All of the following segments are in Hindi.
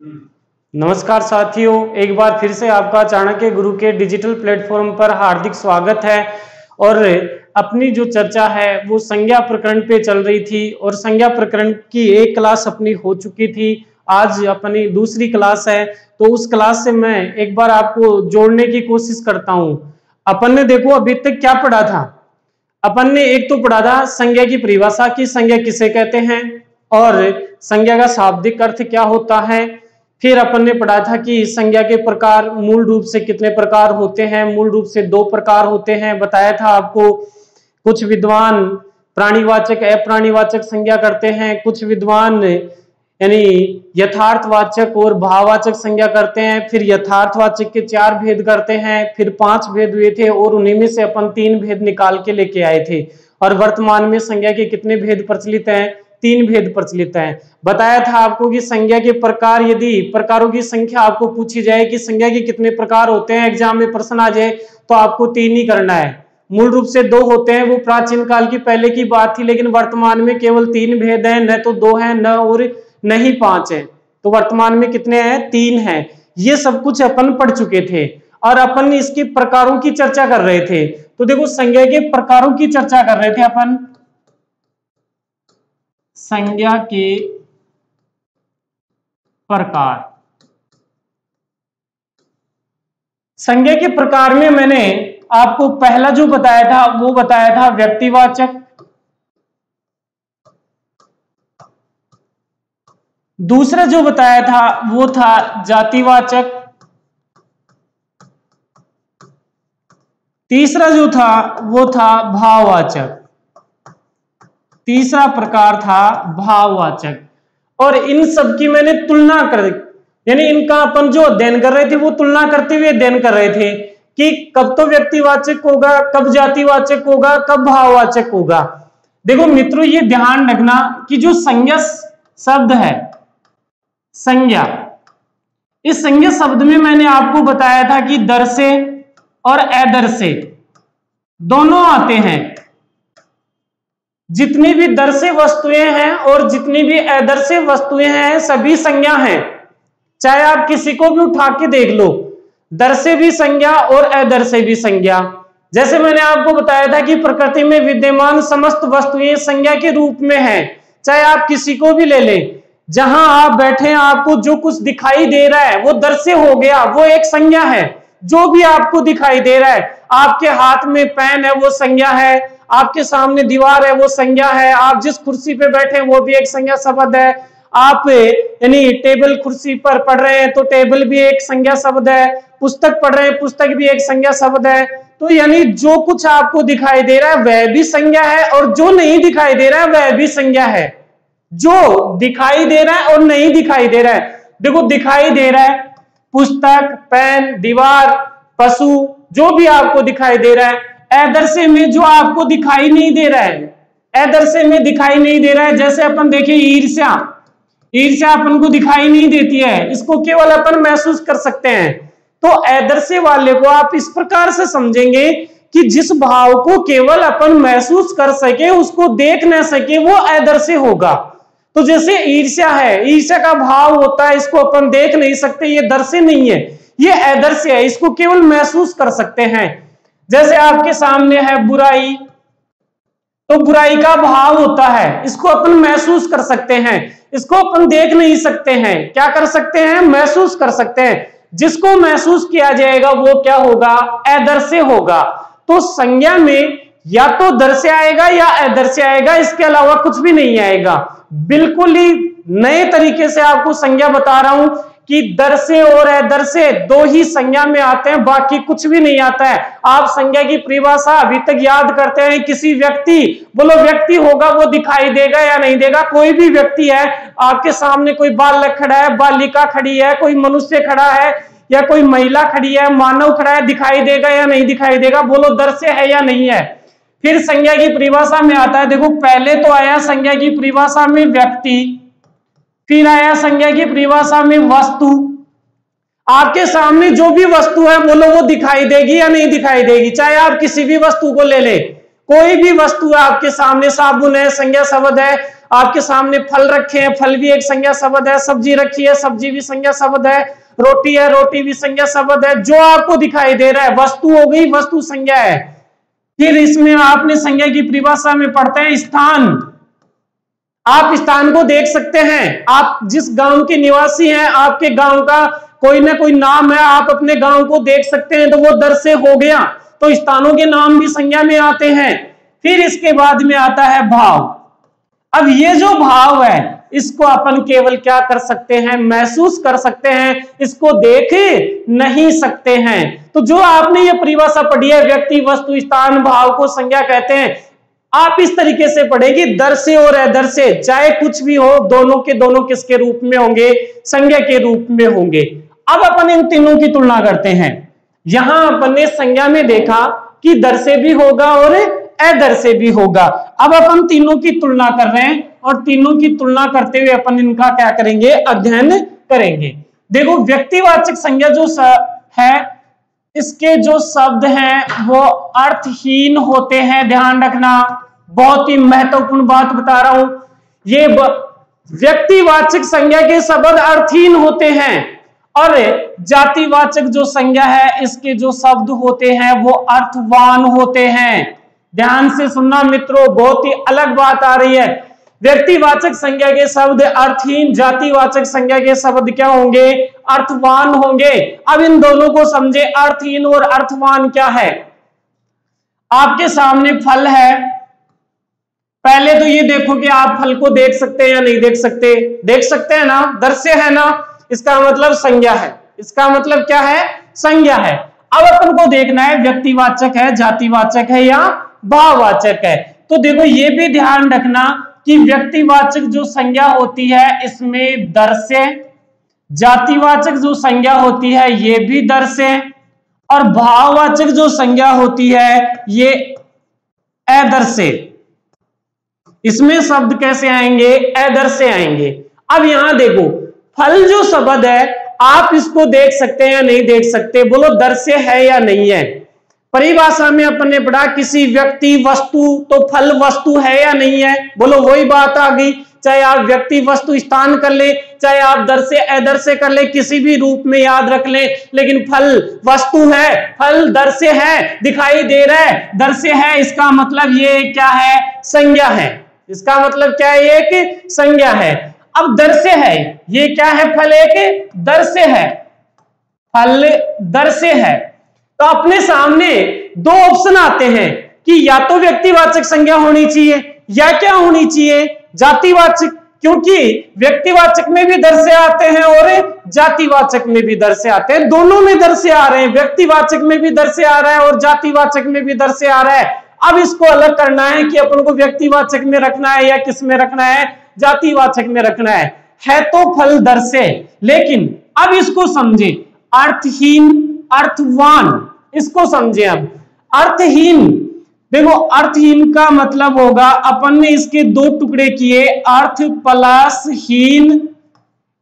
नमस्कार साथियों, एक बार फिर से आपका चाणक्य गुरु के डिजिटल प्लेटफॉर्म पर हार्दिक स्वागत है। और अपनी जो चर्चा है वो संज्ञा प्रकरण पे चल रही थी और संज्ञा प्रकरण की एक क्लास अपनी हो चुकी थी। आज अपनी दूसरी क्लास है, तो उस क्लास से मैं एक बार आपको जोड़ने की कोशिश करता हूं। अपन ने देखो अभी तक क्या पढ़ा था। अपन ने एक तो पढ़ा था संज्ञा की परिभाषा की, संज्ञा किसे कहते हैं और संज्ञा का शाब्दिक अर्थ क्या होता है। फिर अपन ने पढ़ा था कि संज्ञा के प्रकार मूल रूप से कितने प्रकार होते हैं। मूल रूप से 2 प्रकार होते हैं। बताया था आपको, कुछ विद्वान प्राणीवाचक अप्राणीवाचक संज्ञा करते हैं, कुछ विद्वान यानी यथार्थवाचक और भाववाचक संज्ञा करते हैं। फिर यथार्थवाचक के 4 भेद करते हैं, फिर 5 भेद हुए थे और उन्हीं में से अपन 3 भेद निकाल के लेके आए थे। और वर्तमान में संज्ञा के कितने भेद प्रचलित हैं? 3 भेद प्रचलित हैं। बताया था आपको कि संज्ञा के प्रकार, यदि प्रकारों की संख्या आपको पूछी जाए कि संज्ञा के कितने प्रकार होते हैं, एग्जाम में प्रश्न आ जाए, तो आपको 3 ही करना है। मूल रूप से 2 होते हैं, वो प्राचीन काल की पहले की बात थी, लेकिन वर्तमान में केवल 3 भेद हैं, न तो 2 हैं न और नहीं 5 है। तो वर्तमान में कितने हैं? 3 हैं। ये सब कुछ अपन पढ़ चुके थे और अपन इसके प्रकारों की चर्चा कर रहे थे। तो देखो, संज्ञा के प्रकारों की चर्चा कर रहे थे अपन। संज्ञा के प्रकार, संज्ञा के प्रकार में मैंने आपको पहला जो बताया था वो बताया था व्यक्तिवाचक, दूसरा जो बताया था वो था जातिवाचक, तीसरा जो था वो था भाववाचक। तीसरा प्रकार था भाववाचक। और इन सब की मैंने तुलना कर, यानी इनका अपन जो अध्ययन कर रहे थे वो तुलना करते हुए अध्ययन कर रहे थे कि कब तो व्यक्तिवाचक होगा, कब जातिवाचक होगा, कब भाववाचक होगा। देखो मित्रों, ये ध्यान रखना कि जो संज्ञा शब्द है, संज्ञा, इस संज्ञा शब्द में मैंने आपको बताया था कि दर्शे और अदर्शे दोनों आते हैं। जितनी भी दर्शे वस्तुएं हैं और जितनी भी अदर्शे वस्तुएं हैं, सभी संज्ञा हैं। चाहे आप किसी को भी उठा के देख लो, दर्शे भी संज्ञा और अदर्शे भी संज्ञा। जैसे मैंने आपको बताया था कि प्रकृति में विद्यमान समस्त वस्तुएं संज्ञा के रूप में हैं। चाहे आप किसी को भी ले लें, जहां आप बैठे हैं आपको जो कुछ दिखाई दे रहा है वो दर्शे हो गया, वो एक संज्ञा है। जो भी आपको दिखाई दे रहा है, आपके हाथ में पेन है वो संज्ञा है, आपके सामने दीवार है वो संज्ञा है, आप जिस कुर्सी पे बैठे हैं वो भी एक संज्ञा शब्द है। आप यानी टेबल कुर्सी पर पढ़ रहे हैं तो टेबल भी एक संज्ञा शब्द है, पुस्तक पढ़ रहे हैं पुस्तक भी एक संज्ञा शब्द है। तो यानी जो कुछ आपको दिखाई दे रहा है वह भी संज्ञा है और जो नहीं दिखाई दे रहा है वह भी संज्ञा है। जो दिखाई दे रहा है और नहीं दिखाई दे रहा है, देखो दिखाई दे रहा है पुस्तक, पेन, दीवार, पशु, जो भी आपको दिखाई दे रहा है। अदर्शे में जो आपको दिखाई नहीं दे रहा है, अदर्शे में दिखाई नहीं दे रहा है, जैसे अपन देखिए ईर्ष्या, ईर्ष्या अपन को दिखाई नहीं देती है, इसको केवल अपन महसूस कर सकते हैं। तो अदर्शे वाले को आप इस प्रकार से समझेंगे कि जिस भाव को केवल अपन महसूस कर सके, उसको देख न सके, वो अदर्शे होगा। तो जैसे ईर्ष्या है, ईर्ष्या का भाव होता है, इसको अपन देख नहीं सकते, ये दर्शे नहीं है, ये अदर्शे है, इसको केवल महसूस कर सकते हैं। जैसे आपके सामने है बुराई, तो बुराई का भाव होता है, इसको अपन महसूस कर सकते हैं, इसको अपन देख नहीं सकते हैं। क्या कर सकते हैं? महसूस कर सकते हैं। जिसको महसूस किया जाएगा वो क्या होगा? अदर्शे होगा। तो संज्ञा में या तो दर्शे आएगा या अदर्शे आएगा, इसके अलावा कुछ भी नहीं आएगा। बिल्कुल ही नए तरीके से आपको संज्ञा बता रहा हूं कि दर्शे और अदर्शे 2 ही संज्ञा में आते हैं, बाकी कुछ भी नहीं आता है। आप संज्ञा की परिभाषा अभी तक याद करते हैं, किसी व्यक्ति, बोलो व्यक्ति होगा वो दिखाई देगा या नहीं देगा? कोई भी व्यक्ति है, आपके सामने कोई बालक खड़ा है, बालिका खड़ी है, कोई मनुष्य खड़ा है या कोई महिला खड़ी है, मानव खड़ा है, दिखाई देगा या नहीं दिखाई देगा? बोलो दर्शे है या नहीं है? फिर संज्ञा की परिभाषा में आता है, देखो पहले तो आया संज्ञा की परिभाषा में व्यक्ति, फिर आया संज्ञा की परिभाषा में वस्तु। आपके सामने जो भी वस्तु है बोलो वो दिखाई देगी या नहीं दिखाई देगी? चाहे आप किसी भी वस्तु को ले लें, कोई भी वस्तु है आपके सामने, साबुन है संज्ञा शब्द है, आपके सामने फल रखे हैं, फल भी एक संज्ञा शब्द है, सब्जी रखी है, सब्जी भी संज्ञा शब्द है, रोटी है, रोटी भी संज्ञा शब्द है। जो आपको दिखाई दे रहा है वस्तु हो गई, वस्तु संज्ञा है। फिर इसमें आपने संज्ञा की परिभाषा में पढ़ते हैं स्थान। आप स्थान को देख सकते हैं, आप जिस गांव के निवासी हैं, आपके गांव का कोई ना कोई नाम है, आप अपने गांव को देख सकते हैं, तो वो दर से हो गया। तो स्थानों के नाम भी संज्ञा में आते हैं। फिर इसके बाद में आता है भाव। अब ये जो भाव है इसको अपन केवल क्या कर सकते हैं, महसूस कर सकते हैं, इसको देख नहीं सकते हैं। तो जो आपने ये परिभाषा पढ़ी है, व्यक्ति, वस्तु, स्थान, भाव को संज्ञा कहते हैं, आप इस तरीके से पढ़ेगी, दर से और अदर से चाहे कुछ भी हो, दोनों के दोनों किसके रूप में होंगे, संज्ञा के रूप में होंगे। अब अपन इन तीनों की तुलना करते हैं। यहां अपन ने संज्ञा में देखा कि दर से भी होगा और अदर से भी होगा। अब अपन तीनों की तुलना कर रहे हैं और तीनों की तुलना करते हुए अपन इनका क्या करेंगे, अध्ययन करेंगे। देखो व्यक्तिवाचक संज्ञा जो है, इसके जो शब्द हैं वो अर्थहीन होते हैं। ध्यान रखना, बहुत ही महत्वपूर्ण बात बता रहा हूं। ये व्यक्तिवाचक संज्ञा के शब्द अर्थहीन होते हैं और जातिवाचक जो संज्ञा है इसके जो शब्द होते हैं वो अर्थवान होते हैं। ध्यान से सुनना मित्रों, बहुत ही अलग बात आ रही है। व्यक्तिवाचक संज्ञा के शब्द अर्थहीन, जातिवाचक संज्ञा के शब्द क्या होंगे, अर्थवान होंगे। अब इन दोनों को समझे, अर्थहीन और अर्थवान क्या है। आपके सामने फल है, पहले तो ये देखो कि आप फल को देख सकते हैं या नहीं देख सकते, देख सकते हैं ना, दर से है ना, इसका मतलब संज्ञा है। इसका मतलब क्या है, संज्ञा है। अब अपन को देखना है व्यक्तिवाचक है, जातिवाचक है या भाववाचक है। तो देखो ये भी ध्यान रखना कि व्यक्तिवाचक जो संज्ञा होती है इसमें दर से, जातिवाचक जो संज्ञा होती है ये भी दर से, और भाववाचक जो संज्ञा होती है ये अदर से। इसमें शब्द कैसे आएंगे, अदर से आएंगे। अब यहां देखो फल जो शब्द है आप इसको देख सकते हैं या नहीं देख सकते, बोलो दर से है या नहीं है। परिभाषा में अपन ने पढ़ा किसी व्यक्ति, वस्तु, तो फल वस्तु है या नहीं है, बोलो वही बात आ गई। चाहे आप व्यक्ति, वस्तु, स्थान कर ले, चाहे आप दर से अदर से कर ले, किसी भी रूप में याद रख ले, लेकिन फल वस्तु है, फल दर से है, दिखाई दे रहा है, दर से है, इसका मतलब ये क्या है, संज्ञा है। इसका मतलब क्या है, ये कि संज्ञा है। अब दर से है, ये क्या है, फल एक दर से है, फल दर से है। तो अपने सामने दो ऑप्शन आते हैं कि या तो व्यक्तिवाचक संज्ञा होनी चाहिए या क्या होनी चाहिए, जातिवाचक, क्योंकि व्यक्तिवाचक में भी दर से आते हैं और जातिवाचक में भी दर से आते हैं, दोनों में दर से आ रहे हैं। व्यक्तिवाचक में भी दर से आ रहा है और जातिवाचक में भी दर से आ रहा है। अब इसको अलग करना है कि अपन को व्यक्तिवाचक में रखना है या किस में रखना है, जातिवाचक में रखना है तो फल दर से। लेकिन अब इसको समझे, अर्थहीन, अर्थवान, इसको समझे। अब अर्थहीन, देखो अर्थहीन का मतलब होगा, अपन ने इसके दो टुकड़े किए, अर्थ प्लस हीन,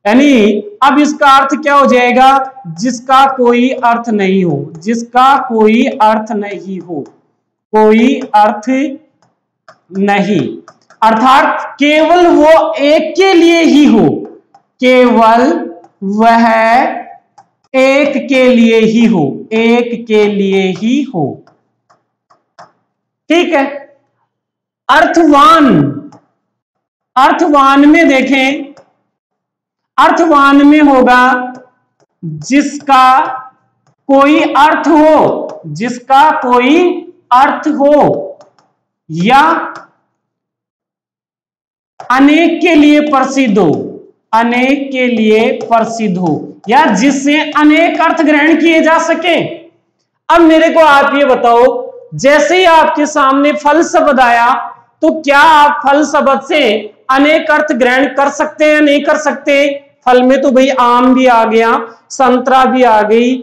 यानी अब इसका अर्थ क्या हो जाएगा, जिसका कोई अर्थ नहीं हो, जिसका कोई अर्थ नहीं हो, कोई अर्थ नहीं, अर्थात केवल वो एक के लिए ही हो, केवल वह एक के लिए ही हो, एक के लिए ही हो। ठीक है। अर्थवान, अर्थवान में देखें, अर्थवान में होगा जिसका कोई अर्थ हो, जिसका कोई अर्थ हो या अनेक के लिए प्रसिद्ध हो, अनेक के लिए प्रसिद्ध हो, या जिससे अनेक अर्थ ग्रहण किए जा सके। अब मेरे को आप ये बताओ, जैसे ही आपके सामने फल शब्द आया तो क्या आप फल शब्द से अनेक अर्थ ग्रहण कर सकते हैं, नहीं कर सकते। फल में तो भाई आम भी आ गया, संतरा भी आ गई,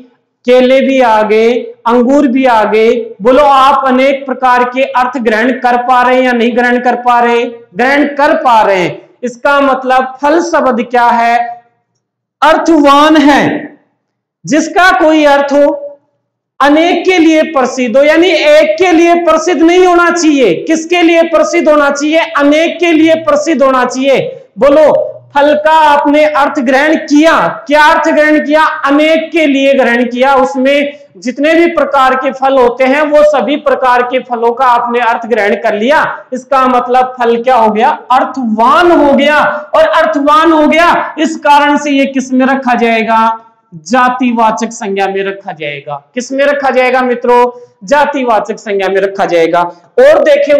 केले भी आ गए, अंगूर भी आ गए, बोलो आप अनेक प्रकार के अर्थ ग्रहण कर पा रहे हैं या नहीं ग्रहण कर पा रहे, ग्रहण कर पा रहे हैं। इसका मतलब फल शब्द क्या है, अर्थवान है, जिसका कोई अर्थ हो, अनेक के लिए प्रसिद्ध हो, यानी एक के लिए प्रसिद्ध नहीं होना चाहिए। किसके लिए प्रसिद्ध होना चाहिए? अनेक के लिए प्रसिद्ध होना चाहिए। बोलो, फल का आपने अर्थ ग्रहण किया, क्या अर्थ ग्रहण किया? अनेक के लिए ग्रहण किया। उसमें जितने भी प्रकार के फल होते हैं वो सभी प्रकार के फलों का आपने अर्थ ग्रहण कर लिया। इसका मतलब फल क्या हो गया? अर्थवान हो गया। और अर्थवान हो गया, इस कारण से ये किस में रखा जाएगा? जातिवाचक संज्ञा में रखा जाएगा। किस में रखा जाएगा मित्रों? जातिवाचक संज्ञा में रखा जाएगा। और देखें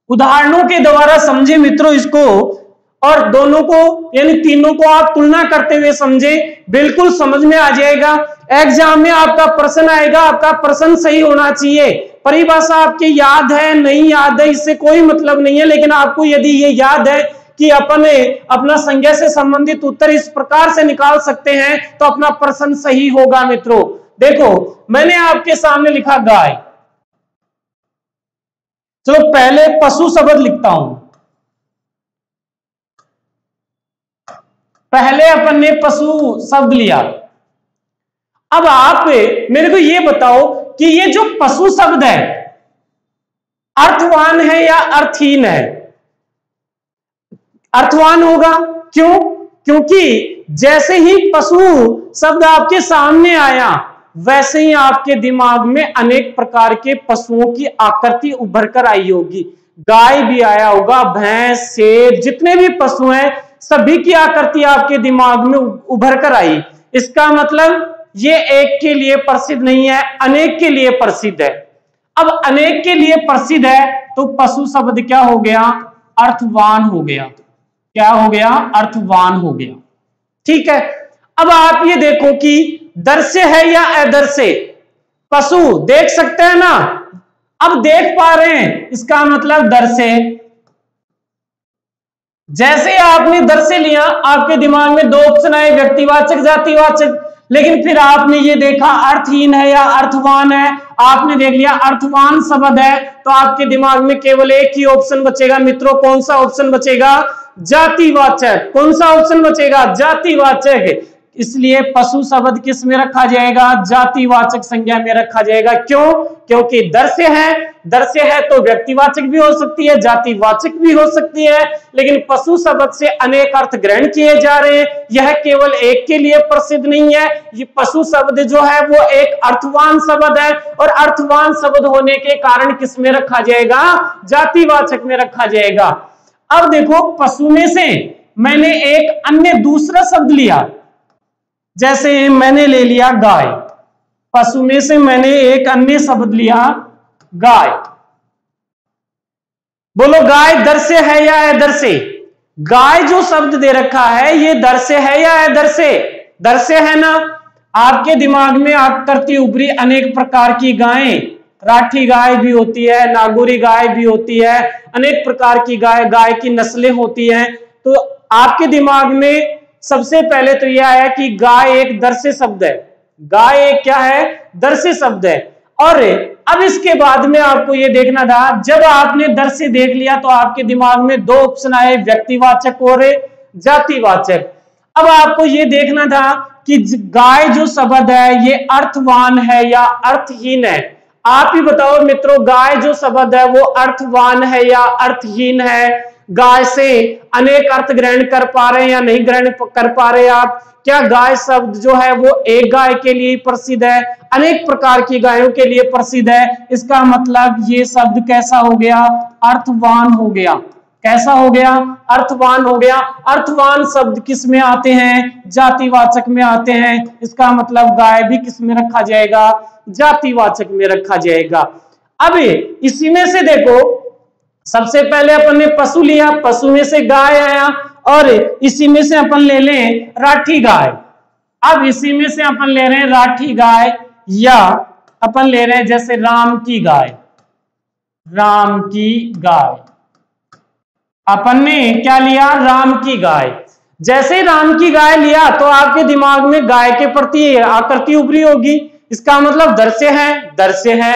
उदाहरणों के द्वारा समझे मित्रों इसको, और दोनों को यानी तीनों को आप तुलना करते हुए समझे, बिल्कुल समझ में आ जाएगा। एग्जाम में आपका प्रश्न आएगा, आपका प्रश्न सही होना चाहिए। परिभाषा आपकी याद है नहीं याद है इससे कोई मतलब नहीं है, लेकिन आपको यदि ये याद है कि अपना संज्ञा से संबंधित उत्तर इस प्रकार से निकाल सकते हैं तो अपना प्रश्न सही होगा मित्रों। देखो, मैंने आपके सामने लिखा गाय। चलो पहले पशु शब्द लिखता हूं। पहले अपन ने पशु शब्द लिया। अब आप मेरे को ये बताओ कि ये जो पशु शब्द है अर्थवान है या अर्थहीन है? अर्थवान होगा। क्यों? क्योंकि जैसे ही पशु शब्द आपके सामने आया वैसे ही आपके दिमाग में अनेक प्रकार के पशुओं की आकृति उभर कर आई होगी। गाय भी आया होगा, भैंस, शेर, जितने भी पशु हैं सभी की आकृति आपके दिमाग में उभर कर आई। इसका मतलब ये एक के लिए प्रसिद्ध नहीं है, अनेक के लिए प्रसिद्ध है। अब अनेक के लिए प्रसिद्ध है तो पशु शब्द क्या हो गया? अर्थवान हो गया। क्या हो गया? अर्थवान हो गया। ठीक है। अब आप ये देखो कि दर्श्य है या अदर्श्य? पशु देख सकते हैं ना, अब देख पा रहे हैं, इसका मतलब दर्श्य। जैसे आपने दर्श्य लिया आपके दिमाग में दो ऑप्शन आए, व्यक्तिवाचक, जातिवाचक। लेकिन फिर आपने ये देखा अर्थहीन है या अर्थवान है, आपने देख लिया अर्थवान शब्द है, तो आपके दिमाग में केवल एक ही ऑप्शन बचेगा मित्रों। कौन सा ऑप्शन बचेगा? जातिवाचक। कौन सा ऑप्शन बचेगा? जातिवाचक। इसलिए पशु शब्द किस में रखा जाएगा? जातिवाचक संज्ञा में रखा जाएगा। क्यों? क्योंकि दर्श्य है तो व्यक्तिवाचक भी हो सकती है, जातिवाचक भी हो सकती है, लेकिन पशु शब्द से अनेक अर्थ ग्रहण किए जा रहे हैं। यह केवल एक के लिए प्रसिद्ध नहीं है। ये पशु शब्द जो है वो एक अर्थवान शब्द है, और अर्थवान शब्द होने के कारण किस में रखा जाएगा? जातिवाचक में रखा जाएगा। अब देखो, पशु में से मैंने एक अन्य दूसरा शब्द लिया, जैसे मैंने ले लिया गाय। पशु में से मैंने एक अन्य शब्द लिया गाय। बोलो, गाय दर्श्य है या अदर्श्य? गाय जो शब्द दे रखा है ये दर्श्य है या अदर्श्य? दर्श्य है ना। आपके दिमाग में आकृति उभरी अनेक प्रकार की गायें, राठी गाय भी होती है, नागौरी गाय भी होती है, अनेक प्रकार की गाय की नस्लें होती हैं। तो आपके दिमाग में सबसे पहले तो यह आया कि गाय एक दर्श्य शब्द है। गाय एक क्या है? दर्श्य शब्द है। और अब इसके बाद में आपको यह देखना था, जब आपने दर्श्य देख लिया तो आपके दिमाग में दो ऑप्शन आए, व्यक्तिवाचक और जातिवाचक। अब आपको यह देखना था कि गाय जो शब्द है ये अर्थवान है या अर्थहीन है। आप ही बताओ मित्रों, गाय जो शब्द है वो अर्थवान है या अर्थहीन है? गाय से अनेक अर्थ ग्रहण कर पा रहे हैं या नहीं ग्रहण कर पा रहे आप? क्या गाय शब्द जो है वो एक गाय के लिए प्रसिद्ध है, अनेक प्रकार की गायों के लिए प्रसिद्ध है? इसका मतलब ये शब्द कैसा हो गया? अर्थवान हो गया। कैसा हो गया? अर्थवान हो गया। अर्थवान शब्द किस में आते हैं? जातिवाचक में आते हैं। इसका मतलब गाय भी किस में रखा जाएगा? जातिवाचक में रखा जाएगा। अब इसी में से देखो, सबसे पहले अपन ने पशु लिया, पशु में से गाय आया, और इसी में से अपन ले लें राठी गाय। अब इसी में से अपन ले रहे हैं राठी गाय, या अपन ले रहे हैं जैसे राम की गाय। राम की गाय अपन ने क्या लिया? राम की गाय। जैसे राम की गाय लिया तो आपके दिमाग में गाय के प्रति आकृति उभरी होगी। इसका मतलब दर्श्य है, दर्श्य है।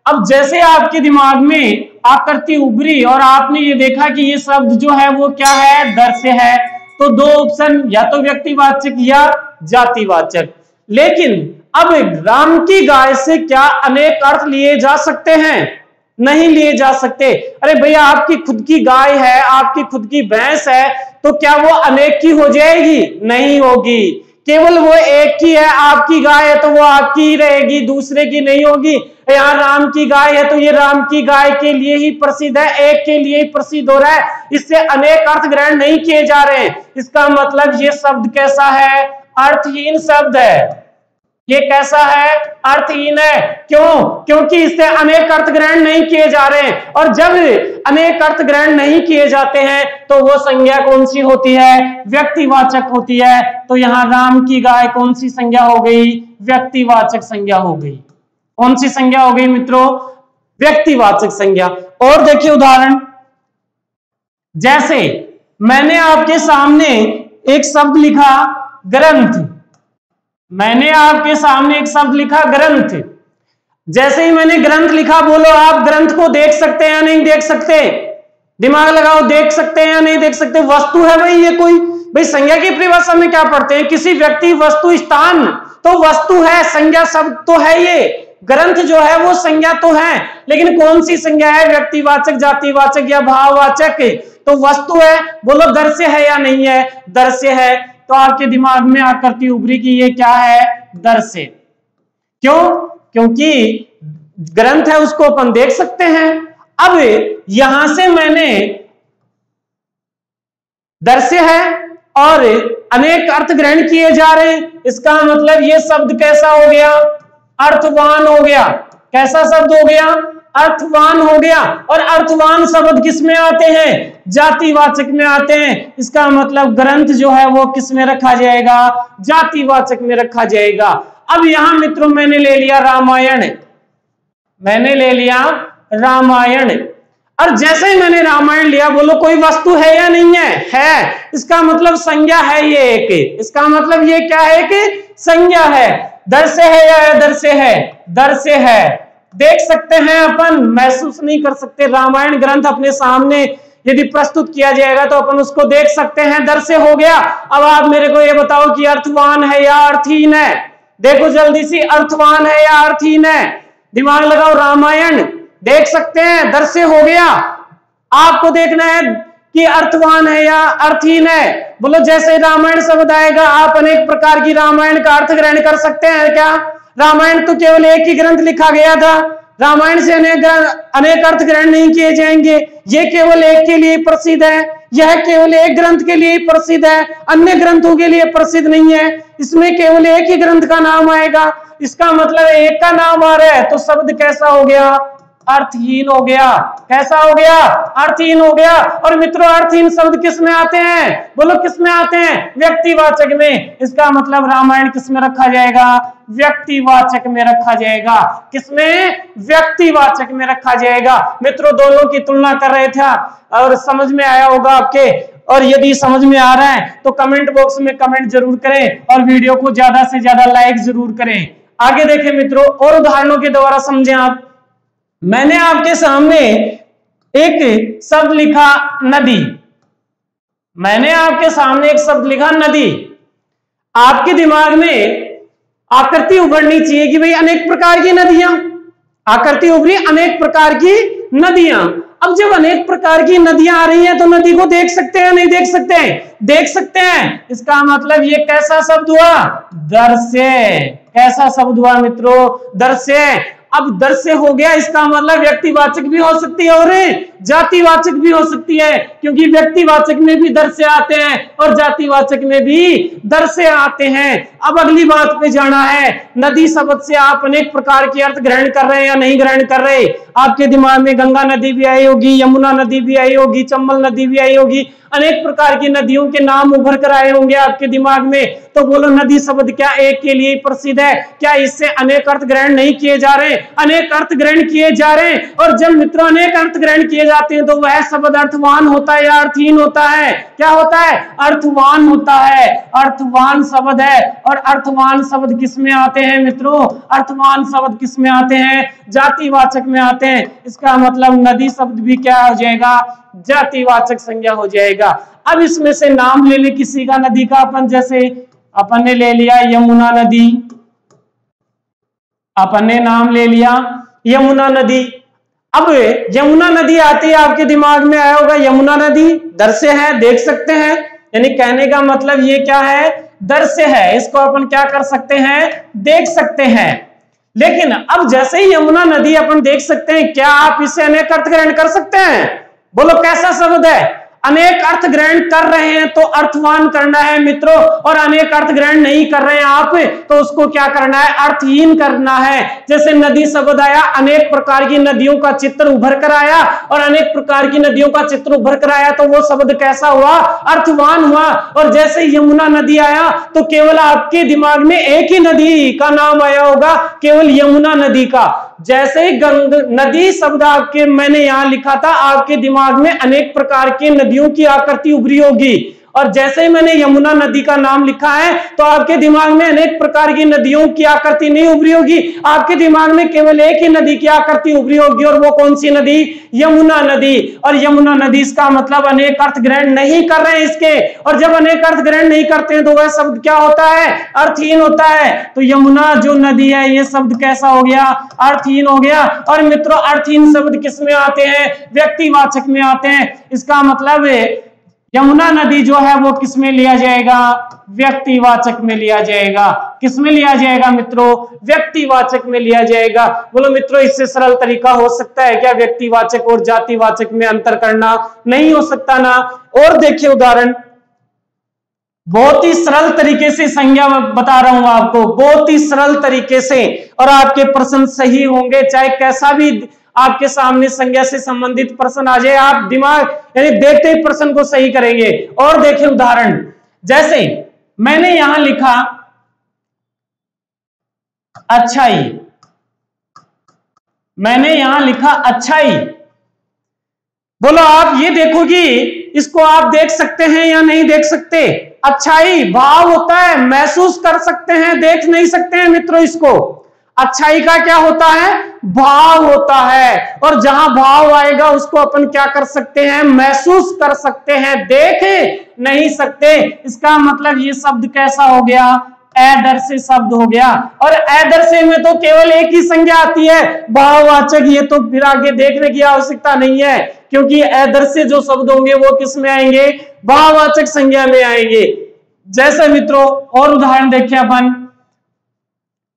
अब जैसे आपके दिमाग में आकृति उभरी और आपने ये देखा कि ये शब्द जो है वो क्या है? दर्श्य है, तो दो ऑप्शन, या तो व्यक्तिवाचक या जातिवाचक। लेकिन अब राम की गाय से क्या अनेक अर्थ लिए जा सकते हैं? नहीं लिए जा सकते। अरे भैया, आपकी खुद की गाय है, आपकी खुद की भैंस है, तो क्या वो अनेक की हो जाएगी? नहीं होगी। केवल वो एक की है, आपकी गाय है तो वो आपकी ही रहेगी, दूसरे की नहीं होगी। यहाँ राम की गाय है तो ये राम की गाय के लिए ही प्रसिद्ध है, एक के लिए ही प्रसिद्ध हो रहा है, इससे अनेक अर्थ ग्रहण नहीं किए जा रहे हैं। इसका मतलब ये शब्द कैसा है? अर्थहीन शब्द है। ये कैसा है? अर्थहीन है। क्यों? क्योंकि इससे अनेक अर्थ ग्रहण नहीं किए जा रहे हैं, और जब अनेक अर्थ ग्रहण नहीं किए जाते हैं तो वो संज्ञा कौन सी होती है? व्यक्तिवाचक होती है। तो यहाँ राम की गाय कौन सी संज्ञा हो गई? व्यक्तिवाचक संज्ञा हो गई। कौन सी संज्ञा हो गई मित्रों? व्यक्तिवाचक संज्ञा। और देखिए उदाहरण, जैसे मैंने आपके सामने एक शब्द लिखा ग्रंथ। मैंने आपके सामने एक शब्द लिखा ग्रंथ। जैसे ही मैंने ग्रंथ लिखा, बोलो आप ग्रंथ को देख सकते हैं या नहीं देख सकते? दिमाग लगाओ, देख सकते हैं या नहीं देख सकते? वस्तु है भाई, ये कोई भाई संज्ञा की परिभाषा में क्या पढ़ते हैं? किसी व्यक्ति, वस्तु, स्थान तो वस्तु है, संज्ञा शब्द तो है। ये ग्रंथ जो है वो संज्ञा तो है, लेकिन कौन सी संज्ञा है? व्यक्तिवाचक, जातिवाचक या भाववाचक? तो वस्तु है। बोलो दृश्य है या नहीं है? दृश्य है। तो आपके दिमाग में आकृति उभरी कि ये क्या है? दृश्य। क्यों? क्योंकि ग्रंथ है, उसको अपन देख सकते हैं। अब यहां से मैंने दृश्य है और अनेक अर्थ ग्रहण किए जा रहे हैं, इसका मतलब ये शब्द कैसा हो गया? अर्थवान हो गया। कैसा शब्द हो गया? अर्थवान हो गया। और अर्थवान शब्द किस में आते हैं? जातिवाचक में आते हैं। इसका मतलब ग्रंथ जो है वो किस में रखा जाएगा? जातिवाचक में रखा जाएगा। अब यहां मित्रों मैंने ले लिया रामायण। मैंने ले लिया रामायण, और जैसे ही मैंने रामायण लिया, बोलो कोई वस्तु है या नहीं है? है। इसका मतलब संज्ञा है ये एक। इसका मतलब ये क्या है? कि संज्ञा है। दृश्य है या अदृश्य है? दृश्य है। देख सकते हैं अपन, महसूस नहीं कर सकते। रामायण ग्रंथ अपने सामने यदि प्रस्तुत किया जाएगा तो अपन उसको देख सकते हैं। दृश्य हो गया। अब आप मेरे को ये बताओ कि अर्थवान है या अर्थहीन है? देखो जल्दी से, अर्थवान है या अर्थहीन है? दिमाग लगाओ। रामायण देख सकते हैं, दृश्य हो गया। आपको देखना है कि अर्थवान है या अर्थहीन है। बोलो जैसे रामायण शब्द आएगा, आप अनेक प्रकार की रामायण का अर्थ ग्रहण कर सकते हैं क्या? रामायण तो केवल एक ही ग्रंथ लिखा गया था, रामायण से अनेक अर्थ ग्रहण नहीं किए जाएंगे। ये केवल एक के लिए प्रसिद्ध है, यह केवल एक ग्रंथ के लिए प्रसिद्ध है, अन्य ग्रंथों के लिए प्रसिद्ध नहीं है। इसमें केवल एक ही ग्रंथ का नाम आएगा। इसका मतलब एक का नाम आ रहा है, तो शब्द कैसा हो गया? अर्थहीन हो गया। कैसा हो गया? अर्थहीन हो गया। और मित्रों अर्थहीन शब्द किस में आते हैं? बोलो किस में आते हैं? व्यक्तिवाचक में। इसका मतलब रामायण किस में रखा जाएगा? व्यक्तिवाचक में रखा जाएगा। किसमें? व्यक्तिवाचक में रखा जाएगा। मित्रों दोनों की तुलना कर रहे थे और समझ में आया होगा आपके। और यदि समझ में आ रहा है तो कमेंट बॉक्स में कमेंट जरूर करें और वीडियो को ज्यादा से ज्यादा लाइक जरूर करें। आगे देखें मित्रों, और उदाहरणों के द्वारा समझें आप। मैंने आपके सामने एक शब्द लिखा नदी। मैंने आपके सामने एक शब्द लिखा नदी। आपके दिमाग में आकृति उभरनी चाहिए कि भाई अनेक प्रकार की नदियां। आकृति उभरी, अनेक प्रकार की नदियां। अब जब अनेक प्रकार की नदियां आ रही हैं तो नदी को देख सकते हैं नहीं देख सकते हैं? देख सकते हैं। इसका मतलब ये कैसा शब्द हुआ? दृश्य। कैसा शब्द हुआ मित्रों? दृश्य। अब दृश्य हो गया, इसका मतलब व्यक्तिवाचक भी हो सकती है और जातिवाचक भी हो सकती है, क्योंकि व्यक्तिवाचक में भी दृश्य आते हैं और जातिवाचक में भी दृश्य आते हैं। अब अगली बात पे जाना है। नदी शब्द से आप अनेक प्रकार के अर्थ ग्रहण कर रहे हैं या नहीं ग्रहण कर रहे? आपके दिमाग में गंगा नदी भी आई होगी, यमुना नदी भी आई होगी, चंबल नदी भी आई होगी, अनेक प्रकार की नदियों के नाम उभर कर आए होंगे आपके दिमाग में। तो बोलो नदी शब्द क्या एक के लिए प्रसिद्ध है? क्या इससे अनेक अर्थ ग्रहण नहीं किए जा रहे? अनेक अर्थ ग्रहण किए जा रहे हैं। और जब मित्रों अनेक अर्थ ग्रहण किए जाते हैं तो वह शब्द अर्थवान होता है या अर्थहीन होता है? क्या होता है? अर्थवान होता है। अर्थवान शब्द है। और अर्थवान शब्द किस में आते हैं मित्रों? अर्थवान शब्द किस में आते हैं? जातिवाचक में आते हैं। इसका मतलब नदी शब्द भी क्या हो जाएगा? जातिवाचक संज्ञा हो जाएगा। अब इसमें से नाम ले ले किसी का नदी का। अपन जैसे अपन ने ले लिया यमुना नदी, अपन ने नाम ले लिया यमुना नदी। अब यमुना नदी आती है, आपके दिमाग में आया होगा यमुना नदी दर से है, देख सकते हैं, यानी कहने का मतलब ये क्या है, दर से है, इसको अपन क्या कर सकते हैं, देख सकते हैं। लेकिन अब जैसे ही यमुना नदी अपन देख सकते हैं, क्या आप इसे अनेक अर्थ ग्रहण कर सकते हैं? बोलो कैसा शब्द है? अनेक अर्थ ग्रहण कर रहे हैं तो अर्थवान करना है मित्रों, और अनेक अर्थ ग्रहण नहीं कर रहे हैं आप तो उसको क्या करना है, अर्थहीन करना है। जैसे नदी शब्द आया, अनेक प्रकार की नदियों का चित्र उभर कर आया, और अनेक प्रकार की नदियों का चित्र उभर कर आया तो वो शब्द कैसा हुआ, अर्थवान हुआ। और जैसे यमुना नदी आया तो केवल आपके दिमाग में एक ही नदी का नाम आया होगा, केवल यमुना नदी का। जैसे ही नदी शब्द आपके मैंने यहां लिखा था, आपके दिमाग में अनेक प्रकार की नदियों की आकृति उभरी होगी, और जैसे ही मैंने यमुना नदी का नाम लिखा है तो आपके दिमाग में अनेक प्रकार की नदियों की आकृति नहीं उभरी होगी, आपके दिमाग में केवल एक ही नदी की आकृति उभरी होगी, और वो कौन सी नदी, यमुना नदी। और यमुना नदी इसका मतलब अनेक अर्थ ग्रहण नहीं कर रहे हैं इसके, और जब अनेक अर्थ ग्रहण नहीं करते हैं तो वह शब्द क्या होता है, अर्थहीन होता है। तो यमुना जो नदी है ये शब्द कैसा हो गया, अर्थहीन हो गया। और मित्रों अर्थहीन शब्द किस में आते हैं, व्यक्तिवाचक में आते हैं। इसका मतलब है यमुना नदी जो है वो किस में लिया जाएगा, व्यक्तिवाचक में लिया जाएगा। किस में लिया जाएगा मित्रों, व्यक्तिवाचक में लिया जाएगा। बोलो मित्रों इससे सरल तरीका हो सकता है क्या, व्यक्तिवाचक और जातिवाचक में अंतर करना? नहीं हो सकता ना। और देखिए उदाहरण, बहुत ही सरल तरीके से संज्ञा बता रहा हूं आपको, बहुत ही सरल तरीके से, और आपके प्रश्न सही होंगे चाहे कैसा भी आपके सामने संज्ञा से संबंधित प्रश्न आ जाए, आप दिमाग यानी देखते ही प्रश्न को सही करेंगे। और देखिए उदाहरण, जैसे मैंने यहां लिखा अच्छाई, मैंने यहां लिखा अच्छाई। बोलो आप ये देखो कि इसको आप देख सकते हैं या नहीं देख सकते? अच्छाई भाव होता है, महसूस कर सकते हैं, देख नहीं सकते हैं मित्रों इसको। अच्छाई का क्या होता है, भाव होता है, और जहां भाव आएगा उसको अपन क्या कर सकते हैं, महसूस कर सकते हैं, देख नहीं सकते। इसका मतलब ये शब्द कैसा हो गया, अदृश्य शब्द हो गया। और अदृश्य में तो केवल एक ही संज्ञा आती है, भाववाचक। ये तो फिर आगे देखने की आवश्यकता नहीं है, क्योंकि अदृश्य जो शब्द होंगे वो किस में आएंगे, भाववाचक संज्ञा में आएंगे। जैसे मित्रों और उदाहरण देखिए अपन,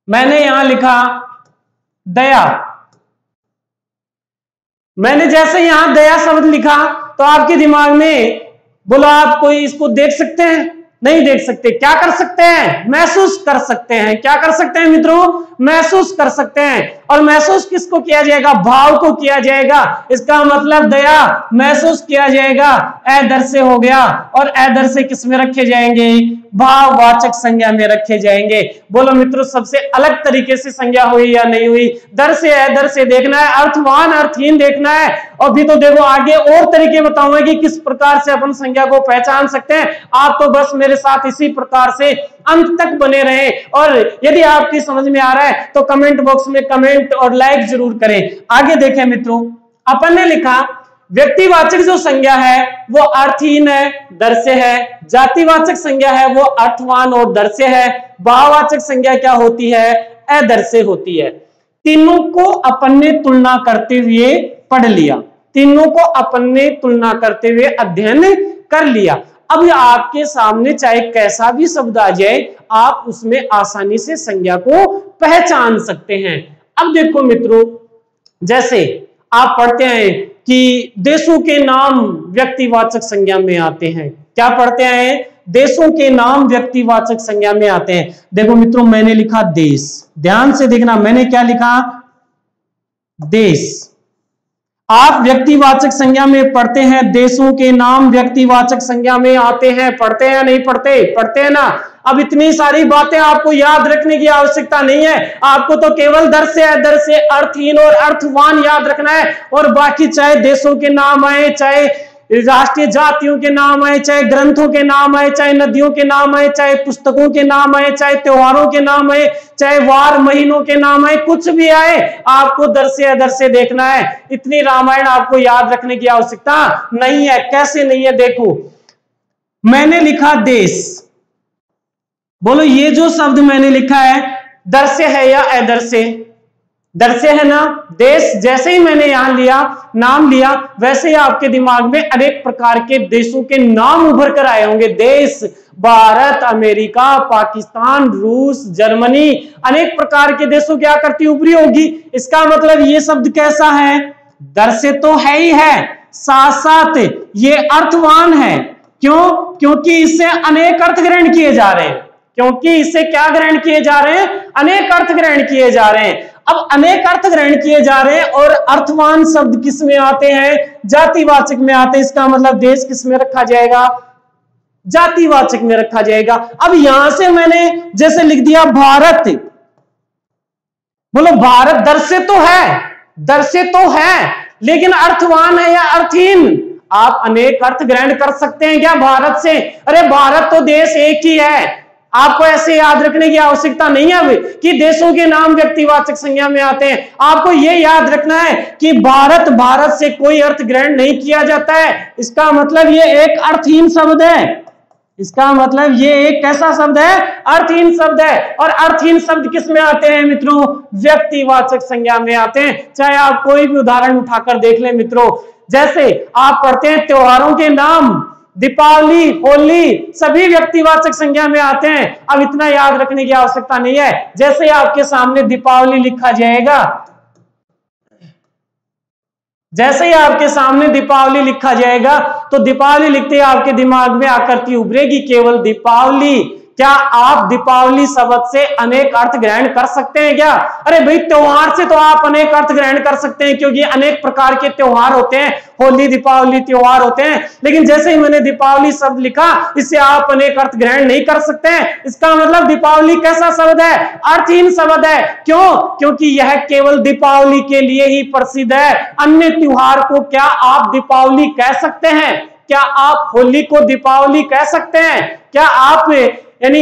मैंने यहां लिखा दया। मैंने जैसे यहां दया शब्द लिखा तो आपके दिमाग में बोला आप कोई इसको देख सकते हैं, नहीं देख सकते। क्या कर सकते हैं, महसूस कर सकते हैं। क्या कर सकते हैं मित्रों, महसूस कर सकते हैं। और महसूस किसको किया जाएगा, भाव को किया जाएगा। इसका मतलब दया महसूस किया जाएगा, अदृश्य हो गया। और अदृश्य किस में रखे जाएंगे, भाववाचक संज्ञा में रखे जाएंगे। बोलो मित्रों सबसे अलग तरीके से संज्ञा हुई या नहीं हुई, दर से अदृश्य देखना है, अर्थवान अर्थहीन देखना है। और भी तो देखो आगे और तरीके बताऊंगा कि किस प्रकार से अपन संज्ञा को पहचान सकते हैं। आप तो बस मेरे साथ इसी प्रकार से अंत तक बने रहे। और यदि आपकी समझ में आ रहा है तो कमेंट बॉक्स में कमेंट और लाइक जरूर करें। आगे देखें मित्रों, अपन ने लिखा व्यक्तिवाचक जो संज्ञा है वो अर्थहीन है, दर से है। जातिवाचक संज्ञा है वो अर्थवान और दर से है। भाववाचक संज्ञा क्या होती है, अदर से होती है। तीनों को अपन ने तुलना करते हुए पढ़ लिया, तीनों को अपन ने तुलना करते हुए अध्ययन कर लिया। अब आपके सामने चाहे कैसा भी शब्द आ जाए, आप उसमें आसानी से संज्ञा को पहचान सकते हैं। अब देखो मित्रों, जैसे आप पढ़ते हैं कि देशों के नाम व्यक्तिवाचक संज्ञा में आते हैं। क्या पढ़ते हैं, देशों के नाम व्यक्तिवाचक संज्ञा में आते हैं। देखो मित्रों मैंने लिखा देश, ध्यान से देखना, मैंने क्या लिखा, देश। आप व्यक्तिवाचक संज्ञा में पढ़ते हैं, देशों के नाम व्यक्तिवाचक संज्ञा में आते हैं। पढ़ते हैं नहीं पढ़ते, पढ़ते हैं ना। अब इतनी सारी बातें आपको याद रखने की आवश्यकता नहीं है, आपको तो केवल दर से अदर से अर्थहीन और अर्थवान याद रखना है। और बाकी चाहे देशों के नाम आए, चाहे राष्ट्रीय जातियों के नाम आए, चाहे ग्रंथों के नाम आए, चाहे नदियों के नाम आए, चाहे पुस्तकों के नाम आए, चाहे त्योहारों के नाम आए, चाहे वार महीनों के नाम आए, कुछ भी आए, आपको दर से अदर से देखना है। इतनी रामायण आपको याद रखने की आवश्यकता नहीं है। कैसे नहीं है, देखो मैंने लिखा देश। बोलो ये जो शब्द मैंने लिखा है दर से है या अदर से, दर से है ना, देश जैसे ही मैंने यहां लिया, नाम लिया, वैसे ही आपके दिमाग में अनेक प्रकार के देशों के नाम उभर कर आए होंगे। देश, भारत, अमेरिका, पाकिस्तान, रूस, जर्मनी, अनेक प्रकार के देशों की आकृति उभरी होगी। इसका मतलब ये शब्द कैसा है? दर से तो है ही है, साथ साथ ये अर्थवान है। क्यों? क्योंकि इससे अनेक अर्थ ग्रहण किए जा रहे हैं। क्योंकि इससे क्या ग्रहण किए जा रहे हैं? अनेक अर्थ ग्रहण किए जा रहे हैं। अब अनेक अर्थ ग्रहण किए जा रहे हैं और अर्थवान शब्द किस में आते हैं? जातिवाचक में आते हैं। इसका मतलब देश किस में रखा जाएगा? जातिवाचक में रखा जाएगा। अब यहां से मैंने जैसे लिख दिया भारत, बोलो भारत दर से तो है, दर से तो है, लेकिन अर्थवान है या अर्थहीन? आप अनेक अर्थ ग्रहण कर सकते हैं क्या भारत से? अरे भारत तो देश एक ही है। आपको ऐसे याद रखने की आवश्यकता नहीं है कि देशों के नाम व्यक्तिवाचक संज्ञा में आते हैं। आपको यह याद रखना है कि भारत, भारत से कोई अर्थ ग्रहण नहीं किया जाता है। इसका मतलब ये एक अर्थहीन शब्द है। इसका मतलब ये एक कैसा शब्द है? अर्थहीन शब्द है। और अर्थहीन शब्द किस में आते हैं मित्रों? व्यक्तिवाचक संज्ञा में आते हैं। चाहे आप कोई भी उदाहरण उठाकर देख लें मित्रों, जैसे आप पढ़ते हैं त्योहारों के नाम, दीपावली, होली, सभी व्यक्तिवाचक संज्ञा में आते हैं। अब इतना याद रखने की आवश्यकता नहीं है। जैसे आपके सामने दीपावली लिखा जाएगा, जैसे ही आपके सामने दीपावली लिखा जाएगा तो दीपावली लिखते ही आपके दिमाग में आकृति उभरेगी केवल दीपावली। क्या आप दीपावली शब्द से अनेक अर्थ ग्रहण कर सकते हैं क्या? अरे भाई त्योहार से तो आप अनेक अर्थ ग्रहण कर सकते हैं, क्योंकि अनेक प्रकार के त्योहार होते हैं, होली, दीपावली त्योहार होते हैं। लेकिन जैसे ही मैंने दीपावली शब्द लिखा, इससे आप अनेक अर्थ ग्रहण नहीं कर सकते हैं। इसका मतलब दीपावली कैसा शब्द है? अर्थहीन शब्द है। क्यों? क्योंकि यह केवल दीपावली के लिए ही प्रसिद्ध है। अन्य त्योहार को क्या आप दीपावली कह सकते हैं? क्या आप होली को दीपावली कह सकते हैं? क्या आप यानी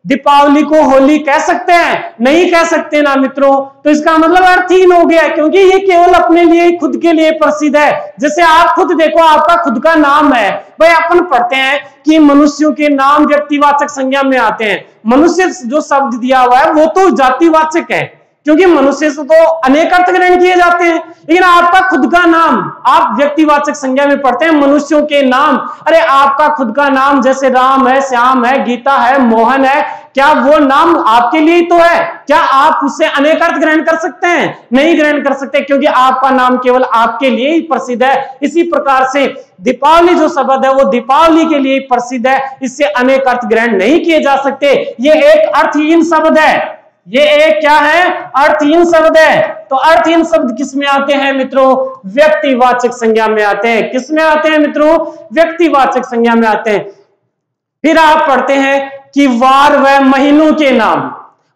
दीपावली को होली कह सकते हैं? नहीं कह सकते ना मित्रों। तो इसका मतलब अर्थहीन हो गया, क्योंकि ये केवल अपने लिए, खुद के लिए प्रसिद्ध है। जैसे आप खुद देखो, आपका खुद का नाम है। भाई अपन पढ़ते हैं कि मनुष्यों के नाम व्यक्तिवाचक संज्ञा में आते हैं। मनुष्य जो शब्द दिया हुआ है वो तो जातिवाचक है, क्योंकि मनुष्य से तो अनेक अर्थ ग्रहण किए जाते हैं। लेकिन आपका खुद का नाम आप व्यक्तिवाचक संज्ञा में पढ़ते हैं, मनुष्यों के नाम। अरे आपका खुद का नाम जैसे राम है, श्याम है, गीता है, मोहन है, क्या वो नाम आपके लिए ही तो है? क्या आप उससे अनेक अर्थ ग्रहण कर सकते हैं? नहीं ग्रहण कर सकते, क्योंकि आपका नाम केवल आपके लिए ही प्रसिद्ध है। इसी प्रकार से दीपावली जो शब्द है वो दीपावली के लिए प्रसिद्ध है, इससे अनेक अर्थ ग्रहण नहीं किए जा सकते। ये एक अर्थहीन शब्द है। ये एक क्या है? अर्थहीन शब्द है। तो अर्थहीन शब्द किस में आते हैं मित्रों? व्यक्तिवाचक संज्ञा में आते हैं। किस में आते हैं मित्रों? व्यक्तिवाचक संज्ञा में आते हैं। फिर आप पढ़ते हैं कि वार व महीनों के नाम,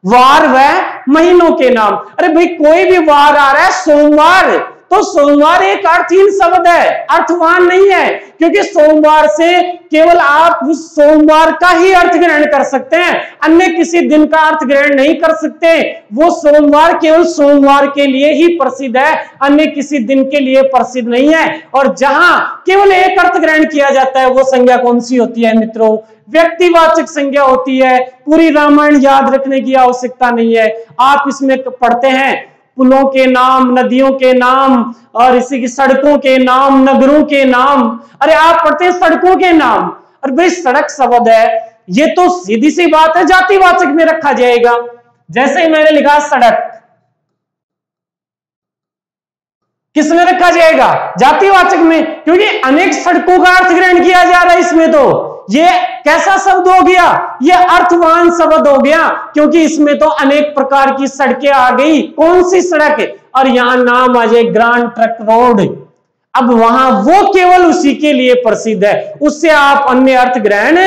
वार व महीनों के नाम। अरे भाई कोई भी वार आ रहा है, सोमवार, तो सोमवार एक अर्थहीन शब्द है, अर्थवान नहीं है, क्योंकि सोमवार से केवल आप उस सोमवार का ही अर्थ ग्रहण कर सकते हैं, अन्य किसी दिन का अर्थ ग्रहण नहीं कर सकते। वो सोमवार केवल सोमवार के लिए ही प्रसिद्ध है, अन्य किसी दिन के लिए प्रसिद्ध नहीं है। और जहां केवल एक अर्थ ग्रहण किया जाता है वो संज्ञा कौन सी होती है मित्रों? व्यक्तिवाचक संज्ञा होती है। पूरी रामायण याद रखने की आवश्यकता नहीं है। आप इसमें पढ़ते हैं पुलों के नाम, नदियों के नाम, और इसी की सड़कों के नाम, नगरों के नाम। अरे आप पढ़ते हैं सड़कों के नाम। अरे भाई सड़क शब्द है, ये तो सीधी सी बात है जातिवाचक में रखा जाएगा। जैसे ही मैंने लिखा सड़क, किस में रखा जाएगा? जातिवाचक में, क्योंकि अनेक सड़कों का अर्थ ग्रहण किया जा रहा है इसमें। तो ये कैसा शब्द हो गया? ये अर्थवान शब्द हो गया, क्योंकि इसमें तो अनेक प्रकार की सड़कें आ गई। कौन सी सड़क? और यहां नाम आ जाए ग्रांड ट्रक रोड। अब वहां वो केवल उसी के लिए प्रसिद्ध है, उससे आप अन्य अर्थ ग्रहण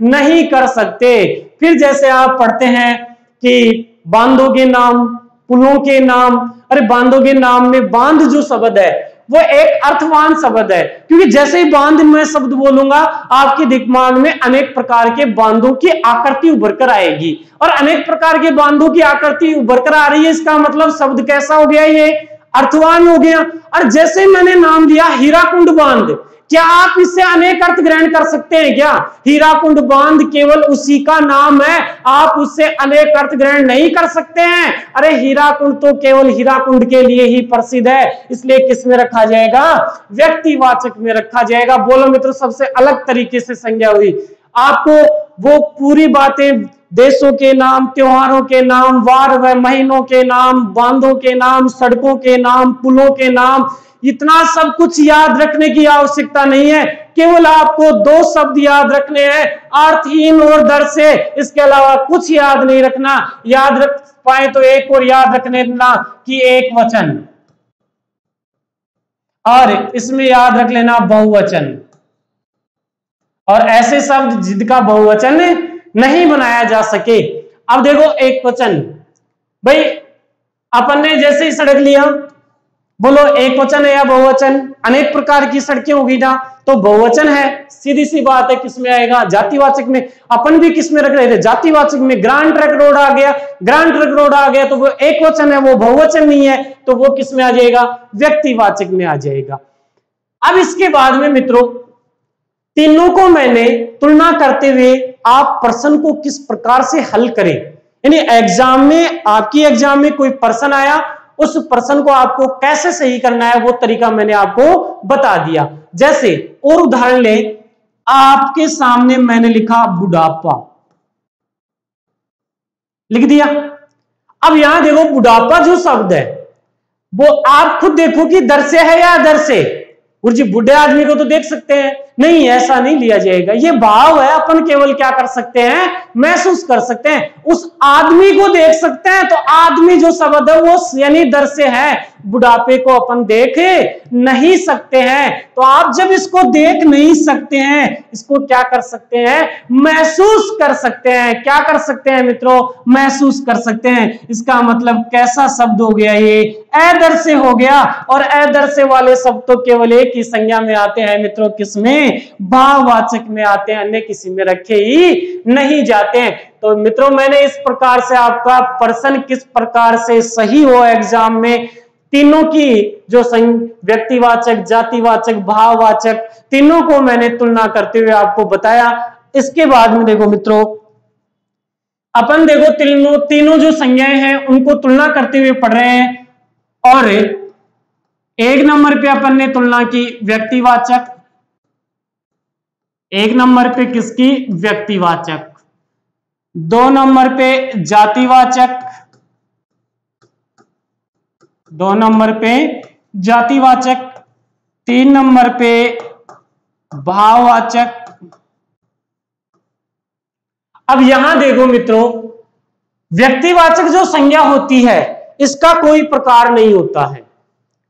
नहीं कर सकते। फिर जैसे आप पढ़ते हैं कि बांधों के नाम, पुलों के नाम। अरे बांधों के नाम में बांध जो शब्द है वो एक अर्थवान शब्द है, क्योंकि जैसे ही बांध में शब्द बोलूंगा आपके दिमाग में अनेक प्रकार के बांधों की आकृति उभर कर आएगी, और अनेक प्रकार के बांधों की आकृति उभर कर आ रही है। इसका मतलब शब्द कैसा हो गया? ये अर्थवान हो गया। और जैसे मैंने नाम दिया हीराकुंड बांध, क्या आप इससे अनेक अर्थ ग्रहण कर सकते हैं क्या? हीराकुंड बांध केवल उसी का नाम है, आप उससे अनेक अर्थ ग्रहण नहीं कर सकते हैं। अरे हीराकुंड तो केवल हीराकुंड के लिए ही प्रसिद्ध है, इसलिए किस में रखा जाएगा? व्यक्तिवाचक में रखा जाएगा। बोलो मित्रों, सबसे अलग तरीके से संज्ञा हुई। आपको वो पूरी बातें, देशों के नाम, त्योहारों के नाम, वार व महीनों के नाम, बांधों के नाम, सड़कों के नाम, पुलों के नाम, इतना सब कुछ याद रखने की आवश्यकता नहीं है। केवल आपको 2 शब्द याद रखने हैं, अर्थहीन और दर से। इसके अलावा कुछ याद नहीं रखना। याद रख पाए तो एक और याद रखने देना कि एक वचन, और इसमें याद रख लेना बहुवचन, और ऐसे शब्द जिनका बहुवचन नहीं बनाया जा सके। अब देखो एक वचन, भाई अपन ने जैसे ही सड़क लिया, बोलो एक वचन है या बहुवचन? अनेक प्रकार की सड़कें होगी ना, तो बहुवचन है, सीधी सी बात है। किसमें आएगा? जातिवाचक में। अपन भी किसमें रख रहे थे? जातिवाचक में। ग्रांड ट्रक रोड आ गया, ग्रांड ट्रक रोड आ गया, तो वो एक वचन है, वो बहुवचन नहीं है, तो वो किसमें आ जाएगा? व्यक्तिवाचक में आ जाएगा। अब इसके बाद में मित्रों, तीनों को मैंने तुलना करते हुए आप प्रश्न को किस प्रकार से हल करें, यानी एग्जाम में, आपकी एग्जाम में कोई प्रश्न आया, उस प्रश्न को आपको कैसे सही करना है, वो तरीका मैंने आपको बता दिया। जैसे और उदाहरण ले, आपके सामने मैंने लिखा बुढ़ापा, लिख दिया। अब यहां देखो, बुढ़ापा जो शब्द है वो आप खुद देखो कि दर से है या अदर से। गुरुजी बुढ़े आदमी को तो देख सकते हैं, नहीं ऐसा नहीं लिया जाएगा, ये भाव है। अपन केवल क्या कर सकते हैं? महसूस कर सकते हैं। उस आदमी को देख सकते हैं, तो आदमी जो शब्द है वो यानी दर से है। बुढ़ापे को अपन देख नहीं सकते हैं, तो आप जब इसको देख नहीं सकते हैं, इसको क्या कर सकते हैं? महसूस कर सकते हैं। क्या कर सकते हैं मित्रों? महसूस कर सकते हैं। इसका मतलब कैसा शब्द हो गया? ये अदर से हो गया। और अदर से वाले शब्द तो केवल एक ही संज्ञा में आते हैं मित्रों, किसमें? भाववाचक में आते हैं, अन्य किसी में रखे ही नहीं जाते हैं। तो मित्रों, मैंने इस प्रकार से आपका प्रश्न किस प्रकार से सही हो एग्जाम में, तीनों की जो व्यक्तिवाचक, जातिवाचक, भाववाचक, तीनों को मैंने तुलना करते हुए आपको बताया। इसके बाद में देखो मित्रों, अपन देखो तीनों जो संज्ञाएं हैं उनको तुलना करते हुए पढ़ रहे हैं। और 1 नंबर पे अपन ने तुलना की व्यक्तिवाचक, 1 नंबर पे किसकी? व्यक्तिवाचक। 2 नंबर पे जातिवाचक, 2 नंबर पे जातिवाचक। 3 नंबर पे भाववाचक। अब यहां देखो मित्रों, व्यक्तिवाचक जो संज्ञा होती है इसका कोई प्रकार नहीं होता है,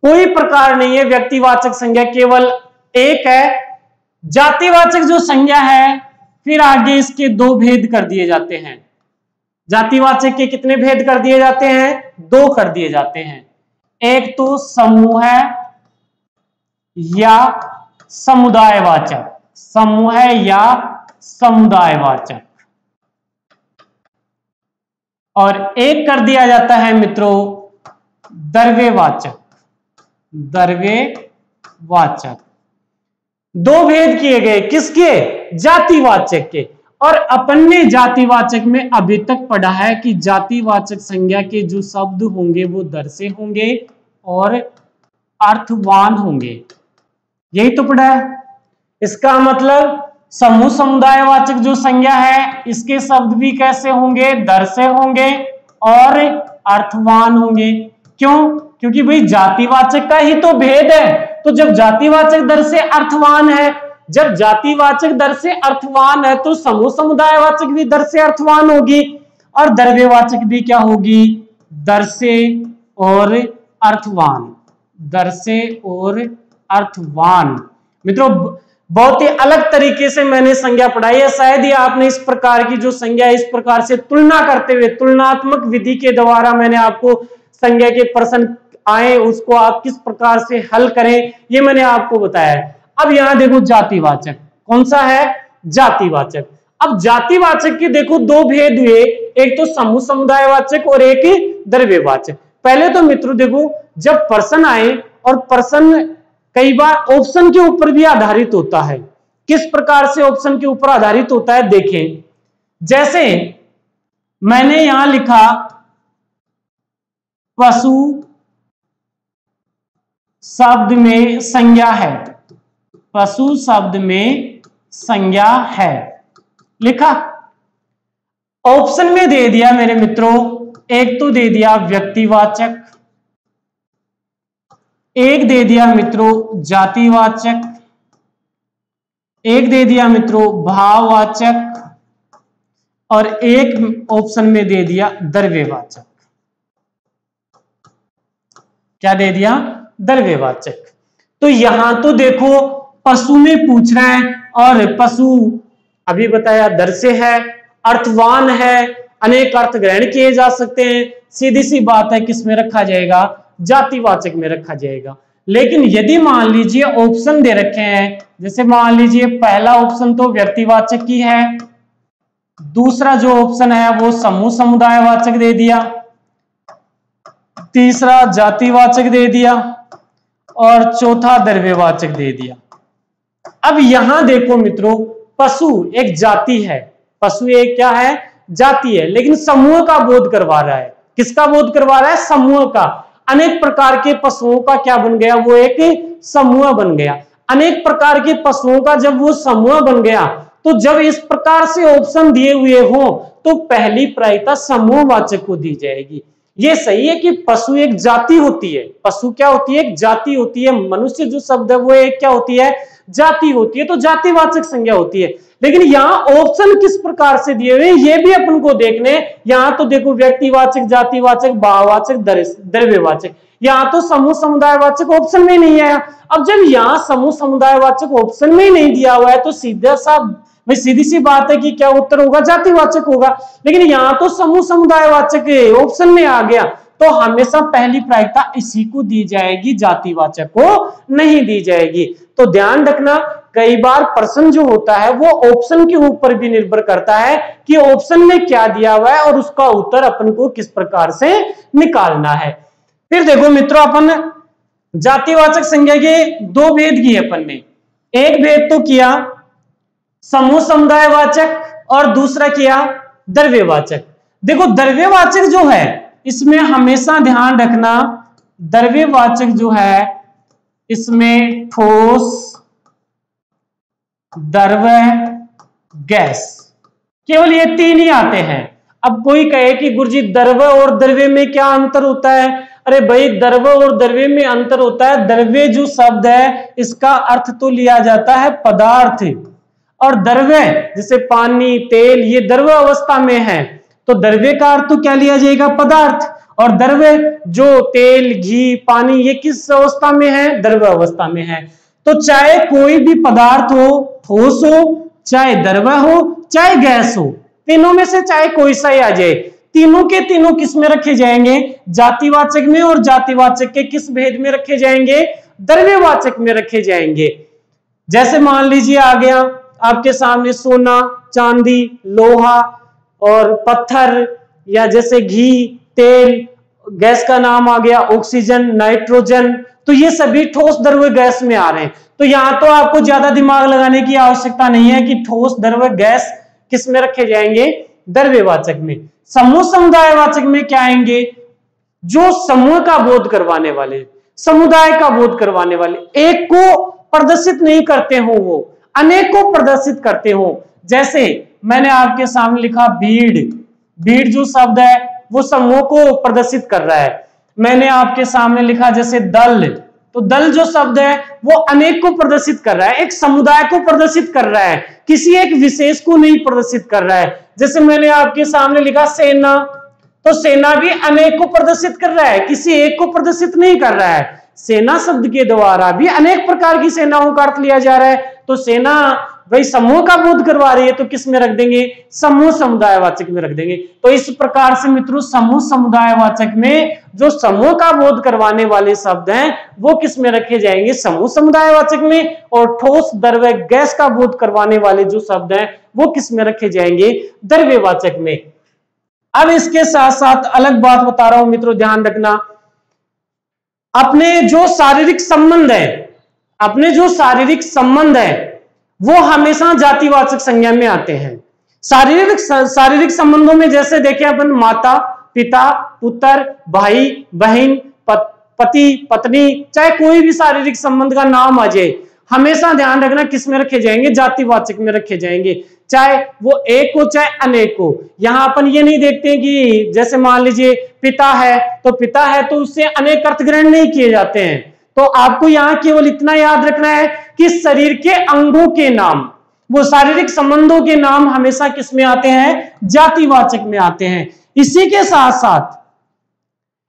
कोई प्रकार नहीं है। व्यक्तिवाचक संज्ञा केवल एक है। जातिवाचक जो संज्ञा है, फिर आगे इसके 2 भेद कर दिए जाते हैं। जातिवाचक के कितने भेद कर दिए जाते हैं? 2 कर दिए जाते हैं। एक तो समूह या समुदायवाचक, समूह या समुदायवाचक, और एक कर दिया जाता है मित्रों द्रव्यवाचक, द्रव्यवाचक। 2 भेद किए गए, किसके? जातिवाचक के। और अपन ने जातिवाचक में अभी तक पढ़ा है कि जातिवाचक संज्ञा के जो शब्द होंगे वो दर से होंगे और अर्थवान होंगे, यही तो पढ़ा है। इसका मतलब समूह समुदायवाचक जो संज्ञा है इसके शब्द भी कैसे होंगे? दर से होंगे और अर्थवान होंगे। क्यों? क्योंकि भाई जातिवाचक का ही तो भेद है। तो जब जातिवाचक दर से अर्थवान है, जब जातिवाचक दर से अर्थवान है, तो समूह समुदायवाचक भी दर से अर्थवान होगी, और द्रव्यवाचक भी क्या होगी? दर से और अर्थवान, दर से और अर्थवान। मित्रों, बहुत ही अलग तरीके से मैंने संज्ञा पढ़ाई है। शायद ही आपने इस प्रकार की जो संज्ञा, इस प्रकार से तुलना करते हुए, तुलनात्मक विधि के द्वारा मैंने आपको संज्ञा के प्रश्न आए, उसको आप किस प्रकार से हल करें, ये मैंने आपको बताया है। अब यहां देखो जातिवाचक, कौन सा है? जातिवाचक। अब जातिवाचक के देखो 2 भेद हुए, एक तो समूह समुदायवाचक और एक द्रव्यवाचक। पहले तो मित्रों देखो, जब प्रश्न आए और प्रश्न कई बार ऑप्शन के ऊपर भी आधारित होता है। किस प्रकार से ऑप्शन के ऊपर आधारित होता है देखें, जैसे मैंने यहां लिखा पशु शब्द में संज्ञा है, पशु शब्द में संज्ञा है लिखा। ऑप्शन में दे दिया मेरे मित्रों, एक तो दे दिया व्यक्तिवाचक, एक दे दिया मित्रों जातिवाचक, एक दे दिया मित्रों भाववाचक, और एक ऑप्शन में दे दिया द्रव्यवाचक। क्या दे दिया? द्रव्यवाचक। तो यहां तो देखो पशु में पूछ रहा है, और पशु अभी बताया दर से है, अर्थवान है, अनेक अर्थ ग्रहण किए जा सकते हैं। सीधी सी बात है, किस में रखा जाएगा? जातिवाचक में रखा जाएगा। लेकिन यदि मान लीजिए ऑप्शन दे रखे हैं, जैसे मान लीजिए पहला ऑप्शन तो व्यक्तिवाचक की है, दूसरा जो ऑप्शन है वो समूह समुदायवाचक दे दिया, तीसरा जातिवाचक दे दिया, और चौथा द्रव्यवाचक दे दिया। अब यहां देखो मित्रों, पशु एक जाति है, पशु एक क्या है? जाति है, लेकिन समूह का बोध करवा रहा है। किसका बोध करवा रहा है? समूह का। अनेक प्रकार के पशुओं का क्या बन गया? वो एक समूह बन गया। अनेक प्रकार के पशुओं का जब वो समूह बन गया, तो जब इस प्रकार से ऑप्शन दिए हुए हो तो पहली प्रायिकता समूहवाचक को दी जाएगी। ये सही है कि पशु एक जाति होती है, पशु क्या होती है? एक जाति होती है। मनुष्य जो शब्द है वो एक क्या होती है? जाति होती है, तो जातिवाचक संज्ञा होती है। लेकिन यहाँ ऑप्शन किस प्रकार से दिए हुए ये भी अपन को देखने। यहाँ तो देखो व्यक्तिवाचक, जातिवाचक, भाववाचक, द्रव्यवाचक, यहाँ तो समूह समुदायवाचक ऑप्शन में नहीं आया। अब जब यहाँ समूह समुदायवाचक ऑप्शन में ही नहीं दिया हुआ है, तो सीधा सा भाई सीधी सी बात है कि क्या उत्तर होगा? जातिवाचक होगा। लेकिन यहाँ तो समूह समुदायवाचक ऑप्शन में आ गया, तो हमेशा पहली प्रायिकता इसी को दी जाएगी, जातिवाचक को नहीं दी जाएगी। तो ध्यान रखना, कई बार प्रश्न जो होता है वो ऑप्शन के ऊपर भी निर्भर करता है कि ऑप्शन में क्या दिया हुआ है और उसका उत्तर अपन को किस प्रकार से निकालना है। फिर देखो मित्रों, अपन जातिवाचक संज्ञा के दो भेद किए अपन ने। एक भेद तो किया समूह समुदायवाचक, और दूसरा किया द्रव्यवाचक। देखो द्रव्यवाचक जो है इसमें हमेशा ध्यान रखना, द्रव्यवाचक जो है इसमें ठोस, द्रव, गैस, केवल ये तीन ही आते हैं। अब कोई कहे कि गुरुजी द्रव और द्रव्य में क्या अंतर होता है? अरे भाई, द्रव और द्रव्य में अंतर होता है। द्रव्य जो शब्द है इसका अर्थ तो लिया जाता है पदार्थ, और द्रव्य जैसे पानी, तेल, ये द्रव्य अवस्था में है, तो द्रव्य का अर्थ तो क्या लिया जाएगा? पदार्थ। और द्रव्य जो तेल, घी, पानी, ये किस अवस्था में है? द्रव्य अवस्था में है। तो चाहे कोई भी पदार्थ हो, ठोस हो, चाहे द्रव्य हो, चाहे गैस हो, तीनों में से चाहे कोई सा ही आ जाए, तीनों के तीनों किस में रखे जाएंगे? जातिवाचक में। और जातिवाचक के किस भेद में रखे जाएंगे? द्रव्यवाचक में रखे जाएंगे। जैसे मान लीजिए आ गया आपके सामने सोना, चांदी, लोहा और पत्थर, या जैसे घी, तेल, गैस का नाम आ गया ऑक्सीजन, नाइट्रोजन, तो ये सभी ठोस द्रव्य गैस में आ रहे हैं। तो यहां तो आपको ज्यादा दिमाग लगाने की आवश्यकता नहीं है कि ठोस द्रव्य गैस किस में रखे जाएंगे? द्रव्यवाचक में। समूह समुदायवाचक में क्या आएंगे? जो समूह का बोध करवाने वाले, समुदाय का बोध करवाने वाले, एक को प्रदर्शित नहीं करते हो, वो अनेक को प्रदर्शित करते हो। जैसे मैंने आपके सामने लिखा भीड़, भीड़ जो शब्द है वो समूह को प्रदर्शित कर रहा है। मैंने आपके सामने लिखा जैसे दल, तो दल जो शब्द है वो अनेक को प्रदर्शित कर रहा है, एक समुदाय को प्रदर्शित कर रहा है, किसी एक विशेष को नहीं प्रदर्शित कर रहा है। जैसे मैंने आपके सामने लिखा सेना, तो सेना भी अनेक को प्रदर्शित कर रहा है, किसी एक को प्रदर्शित नहीं कर रहा है। सेना शब्द के द्वारा भी अनेक प्रकार की सेनाओं का अर्थ लिया जा रहा है। तो सेना भाई समूह का बोध करवा रही है, तो किस में रख देंगे? समूह समुदायवाचक में रख देंगे। तो इस प्रकार से मित्रों समूह समुदायवाचक में जो समूह का बोध करवाने वाले शब्द हैं वो किस में रखे जाएंगे? समूह समुदायवाचक में। और ठोस, द्रव्य, गैस का बोध करवाने वाले जो शब्द हैं वो किस में रखे जाएंगे? द्रव्यवाचक में। अब इसके साथ साथ अलग बात बता रहा हूं मित्रों, ध्यान रखना, अपने जो शारीरिक संबंध है, अपने जो शारीरिक संबंध है वो हमेशा जातिवाचक संज्ञा में आते हैं। शारीरिक संबंधों में जैसे देखें अपन माता पिता, पुत्र, भाई बहन, पति पत्नी, चाहे कोई भी शारीरिक संबंध का नाम आ जाए, हमेशा ध्यान रखना किस में रखे जाएंगे, जातिवाचक में रखे जाएंगे, चाहे वो एक हो चाहे अनेक हो। यहां अपन ये नहीं देखते कि जैसे मान लीजिए पिता है तो उससे अनेक अर्थ ग्रहण नहीं किए जाते हैं। तो आपको यहां केवल इतना याद रखना है कि शरीर के अंगों के नाम, वो शारीरिक संबंधों के नाम हमेशा किस में आते हैं, जातिवाचक में आते हैं। इसी के साथ साथ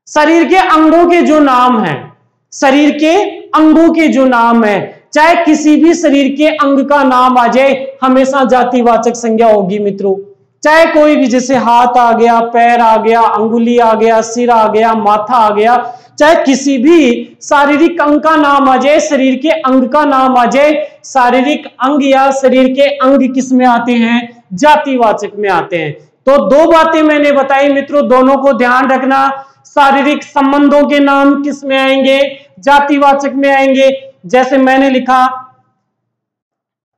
शरीर के अंगों के जो नाम हैं, शरीर के अंगों के जो नाम है, चाहे किसी भी शरीर के अंग का नाम आ जाए हमेशा जातिवाचक संज्ञा होगी मित्रों। चाहे कोई भी, जैसे हाथ आ गया, पैर आ गया, अंगुली आ गया, सिर आ गया, माथा आ गया, चाहे किसी भी शारीरिक अंग का नाम आ जाए, शरीर के अंग का नाम आ जाए, शारीरिक अंग या शरीर के अंग किस में आते हैं, जातिवाचक में आते हैं। तो दो बातें मैंने बताई मित्रों, दोनों को ध्यान रखना। शारीरिक संबंधों के नाम किस में आएंगे, जातिवाचक में आएंगे। जैसे मैंने लिखा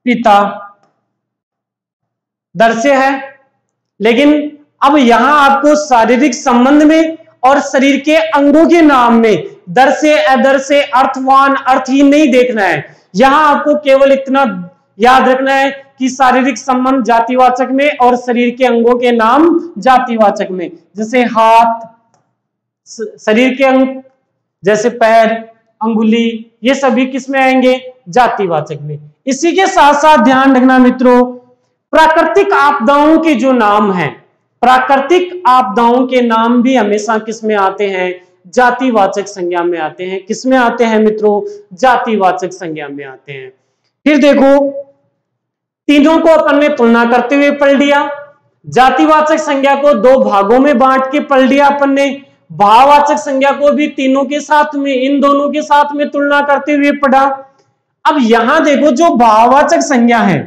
पिता, दर्शय है, लेकिन अब यहां आपको शारीरिक संबंध में और शरीर के अंगों के नाम में दर्शय अदर्शय अर्थवान अर्थहीन नहीं देखना है। यहां आपको केवल इतना याद रखना है कि शारीरिक संबंध जातिवाचक में और शरीर के अंगों के नाम जातिवाचक में। जैसे हाथ, शरीर के अंग जैसे पैर, अंगुली, ये सभी किस में आएंगे, जातिवाचक में। इसी के साथ साथ ध्यान रखना मित्रों, प्राकृतिक आपदाओं के जो नाम हैं, प्राकृतिक आपदाओं के नाम भी हमेशा किस में आते हैं, जातिवाचक संज्ञा में आते हैं। किस में आते हैं मित्रों, जातिवाचक संज्ञा में आते हैं। फिर देखो, तीनों को अपन ने तुलना करते हुए पढ़ लिया। जातिवाचक संज्ञा को दो भागों में बांट के पढ़ लिया अपन ने। भाववाचक संज्ञा को भी तीनों के साथ में, इन दोनों के साथ में तुलना करते हुए पढ़ा। अब यहां देखो, जो भाववाचक संज्ञा है,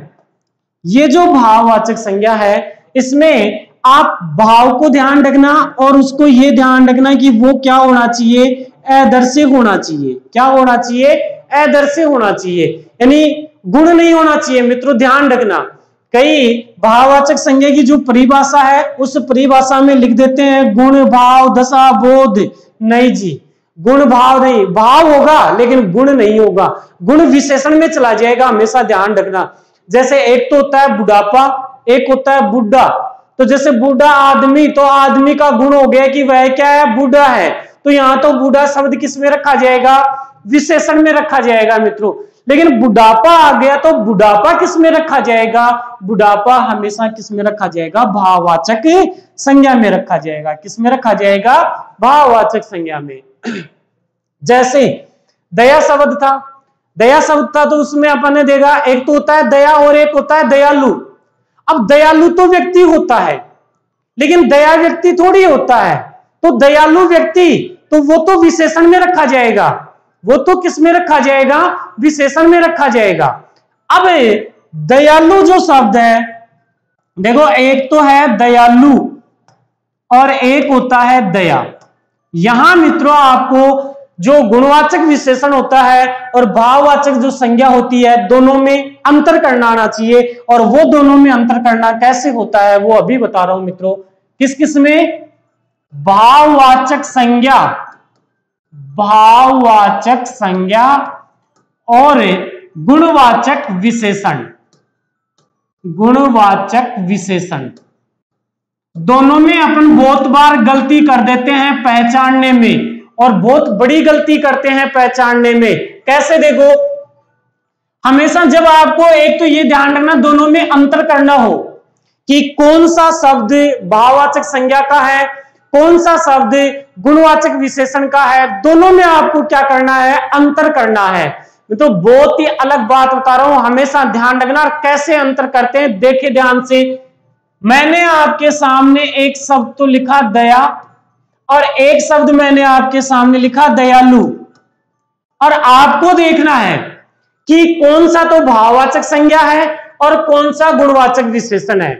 ये जो भाववाचक संज्ञा है, इसमें आप भाव को ध्यान रखना और उसको ये ध्यान रखना कि वो क्या होना चाहिए, अदर्शय होना चाहिए। क्या होना चाहिए, अदर्शय होना चाहिए, यानी गुण नहीं होना चाहिए मित्रों, ध्यान रखना। कई भाववाचक संज्ञा की जो परिभाषा है, उस परिभाषा में लिख देते हैं गुण भाव दशा बोध। नहीं जी, गुण भाव नहीं, भाव होगा लेकिन गुण नहीं होगा, गुण विशेषण में चला जाएगा, हमेशा ध्यान रखना। जैसे एक तो होता है बुढ़ापा, एक होता है बुढ़ा। तो जैसे बूढ़ा आदमी, तो आदमी का गुण हो गया कि वह क्या है, बूढ़ा है। तो यहां तो बूढ़ा शब्द किस में रखा जाएगा, विशेषण में रखा जाएगा मित्रों। लेकिन बुढ़ापा आ गया तो बुढ़ापा किस में रखा जाएगा, बुढ़ापा हमेशा किस में रखा जाएगा, भाववाचक संज्ञा में रखा जाएगा। किस में रखा जाएगा, भाववाचक संज्ञा में। जैसे दया शब्द था, दया शब्द था तो उसमें अपन ने देखा एक तो होता है दया और एक होता है दयालु। अब दयालु तो व्यक्ति होता है, लेकिन दया व्यक्ति थोड़ी होता है। तो दयालु व्यक्ति, तो वो तो विशेषण में रखा जाएगा, वो तो किस में रखा जाएगा, विशेषण में रखा जाएगा। अब दयालु जो शब्द है, देखो एक तो है दयालु और एक होता है दया। यहां मित्रों आपको जो गुणवाचक विशेषण होता है और भाववाचक जो संज्ञा होती है, दोनों में अंतर करना आना चाहिए। और वो दोनों में अंतर करना कैसे होता है वो अभी बता रहा हूं मित्रों। किस किस में, भाववाचक संज्ञा, भाववाचक संज्ञा और गुणवाचक विशेषण, गुणवाचक विशेषण, दोनों में अपन बहुत बार गलती कर देते हैं पहचानने में, और बहुत बड़ी गलती करते हैं पहचानने में। कैसे, देखो हमेशा जब आपको एक तो ये ध्यान रखना दोनों में अंतर करना हो कि कौन सा शब्द भाववाचक संज्ञा का है, कौन सा शब्द गुणवाचक विशेषण का है, दोनों में आपको क्या करना है, अंतर करना है। तो बहुत ही अलग बात बता रहा हूं, हमेशा ध्यान रखना। कैसे अंतर करते हैं देखिए ध्यान से। मैंने आपके सामने एक शब्द तो लिखा दया और एक शब्द मैंने आपके सामने लिखा दयालु, और आपको देखना है कि कौन सा तो भाववाचक संज्ञा है और कौन सा गुणवाचक विशेषण है।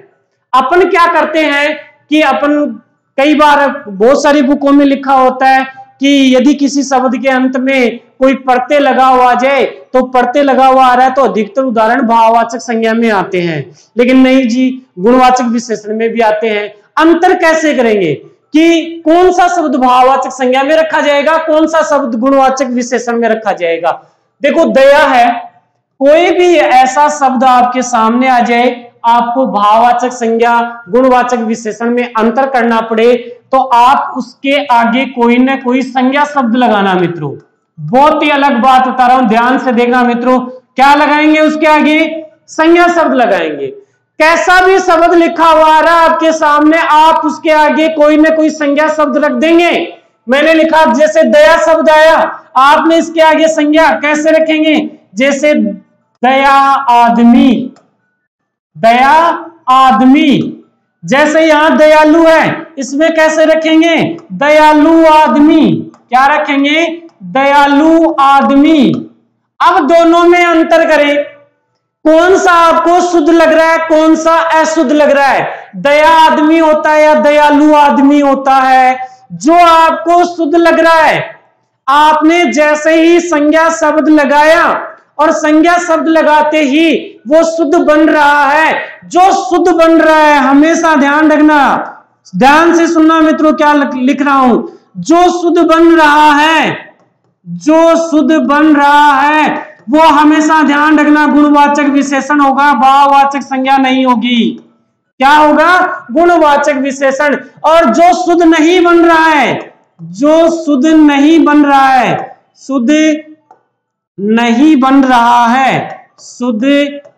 अपन क्या करते हैं कि अपन कई बार बहुत सारी बुकों में लिखा होता है कि यदि किसी शब्द के अंत में कोई प्रत्यय लगा हुआ आ जाए तो प्रत्यय लगा हुआ आ रहा है तो अधिकतर उदाहरण भाववाचक संज्ञा में आते हैं, लेकिन नहीं जी, गुणवाचक विशेषण में भी आते हैं। अंतर कैसे करेंगे कि कौन सा शब्द भाववाचक संज्ञा में रखा जाएगा, कौन सा शब्द गुणवाचक विशेषण में रखा जाएगा। देखो दया है, कोई भी ऐसा शब्द आपके सामने आ जाए, आपको भाववाचक संज्ञा गुणवाचक विशेषण में अंतर करना पड़े तो आप उसके आगे कोई ना कोई संज्ञा शब्द लगाना मित्रों। बहुत ही अलग बात बता रहा हूं, ध्यान से देखना मित्रों। क्या लगाएंगे उसके आगे? संज्ञा शब्द लगाएंगे। कैसा भी शब्द लिखा हुआ आ रहा है आपके सामने, आप उसके आगे कोई ना कोई संज्ञा शब्द रख देंगे। मैंने लिखा जैसे दया शब्द आया, आपने इसके आगे संज्ञा कैसे रखेंगे? जैसे दया आदमी, दया आदमी। जैसे यहां दयालु है, इसमें कैसे रखेंगे? दयालु आदमी। क्या रखेंगे? दयालु आदमी। अब दोनों में अंतर करें, कौन सा आपको शुद्ध लग रहा है, कौन सा अशुद्ध लग रहा है? दया आदमी होता है या दयालु आदमी होता है? जो आपको शुद्ध लग रहा है, आपने जैसे ही संज्ञा शब्द लगाया और संज्ञा शब्द लगाते ही वो शुद्ध बन रहा है। जो शुद्ध बन रहा है, हमेशा ध्यान रखना, ध्यान से सुनना मित्रों क्या लिख रहा हूं। जो शुद्ध बन रहा है, जो शुद्ध बन रहा है वो हमेशा ध्यान रखना गुणवाचक विशेषण होगा, भाववाचक संज्ञा नहीं होगी। क्या होगा? गुणवाचक विशेषण। और जो शुद्ध नहीं बन रहा है, जो शुद्ध नहीं बन रहा है, शुद्ध नहीं बन रहा है, शुद्ध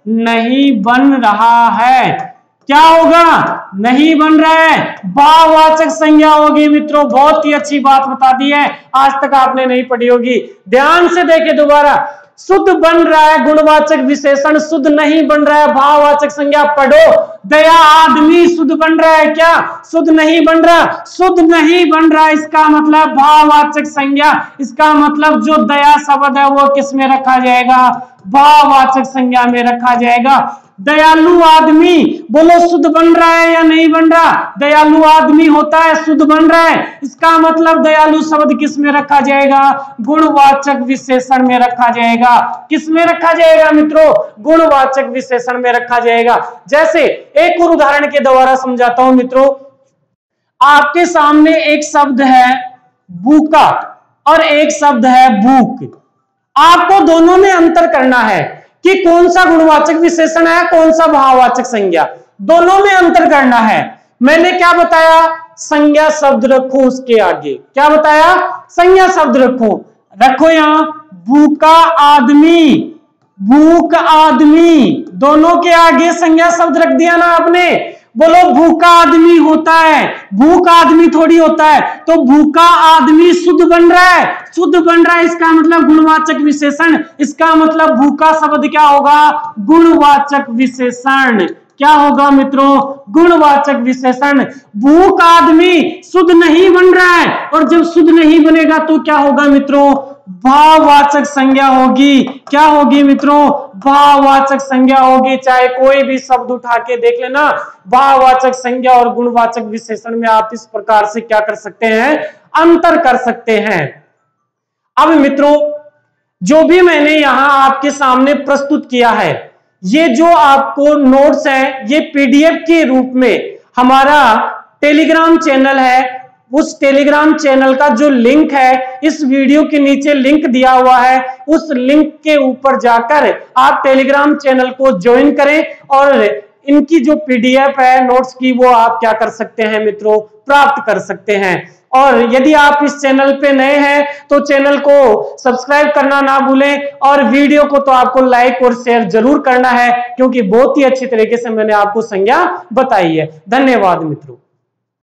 नहीं बन रहा है, क्या होगा? नहीं बन रहा है, भाववाचक संज्ञा होगी मित्रों। बहुत ही अच्छी बात बता दी है, आज तक आपने नहीं पढ़ी होगी। ध्यान से देखे दोबारा, शुद्ध बन रहा है गुणवाचक विशेषण, शुद्ध नहीं बन रहा है भाववाचक संज्ञा। पढ़ो, दया आदमी शुद्ध बन रहा है क्या? शुद्ध नहीं बन रहा, शुद्ध नहीं बन रहा, इसका मतलब भाववाचक संज्ञा। इसका मतलब जो दया शब्द है वो किस में रखा जाएगा? भाववाचक संज्ञा में रखा जाएगा। दयालु आदमी, बोलो शुद्ध बन रहा है या नहीं बन रहा? दयालु आदमी होता है, शुद्ध बन रहा है, इसका मतलब दयालु शब्द किस में रखा जाएगा? गुणवाचक विशेषण में रखा जाएगा। किस में रखा जाएगा मित्रों? गुणवाचक विशेषण में रखा जाएगा। जैसे एक और उदाहरण के द्वारा समझाता हूं मित्रों। आपके सामने एक शब्द है भूखा और एक शब्द है भूख। आपको दोनों में अंतर करना है कि कौन सा गुणवाचक विशेषण है, कौन सा भाववाचक संज्ञा। दोनों में अंतर करना है। मैंने क्या बताया? संज्ञा शब्द रखो उसके आगे। क्या बताया? संज्ञा शब्द रखो। रखो यहां भूखा आदमी, भूख आदमी, दोनों के आगे संज्ञा शब्द रख दिया ना आपने। बोलो भूखा आदमी होता है, भूख आदमी थोड़ी होता है। तो भूखा आदमी शुद्ध बन रहा है, शुद्ध बन रहा है, इसका मतलब गुणवाचक विशेषण। इसका मतलब भूखा शब्द क्या होगा? गुणवाचक विशेषण। क्या होगा मित्रों? गुणवाचक विशेषण। भूख आदमी शुद्ध नहीं बन रहा है, और जब शुद्ध नहीं बनेगा तो क्या होगा मित्रों? भाववाचक संज्ञा होगी। क्या होगी मित्रों? भाववाचक संज्ञा होगी। चाहे कोई भी शब्द उठा के देख लेना, भाववाचक संज्ञा और गुणवाचक विशेषण में आप इस प्रकार से क्या कर सकते हैं? अंतर कर सकते हैं। अब मित्रों, जो भी मैंने यहां आपके सामने प्रस्तुत किया है, ये जो आपको नोट्स है, ये पीडीएफ के रूप में हमारा टेलीग्राम चैनल है, उस टेलीग्राम चैनल का जो लिंक है इस वीडियो के नीचे लिंक दिया हुआ है, उस लिंक के ऊपर जाकर आप टेलीग्राम चैनल को ज्वाइन करें और इनकी जो पीडीएफ है नोट्स की, वो आप क्या कर सकते हैं मित्रों? प्राप्त कर सकते हैं। और यदि आप इस चैनल पे नए हैं तो चैनल को सब्सक्राइब करना ना भूलें, और वीडियो को तो आपको लाइक और शेयर जरूर करना है, क्योंकि बहुत ही अच्छी तरीके से मैंने आपको संज्ञा बताई है। धन्यवाद मित्रों।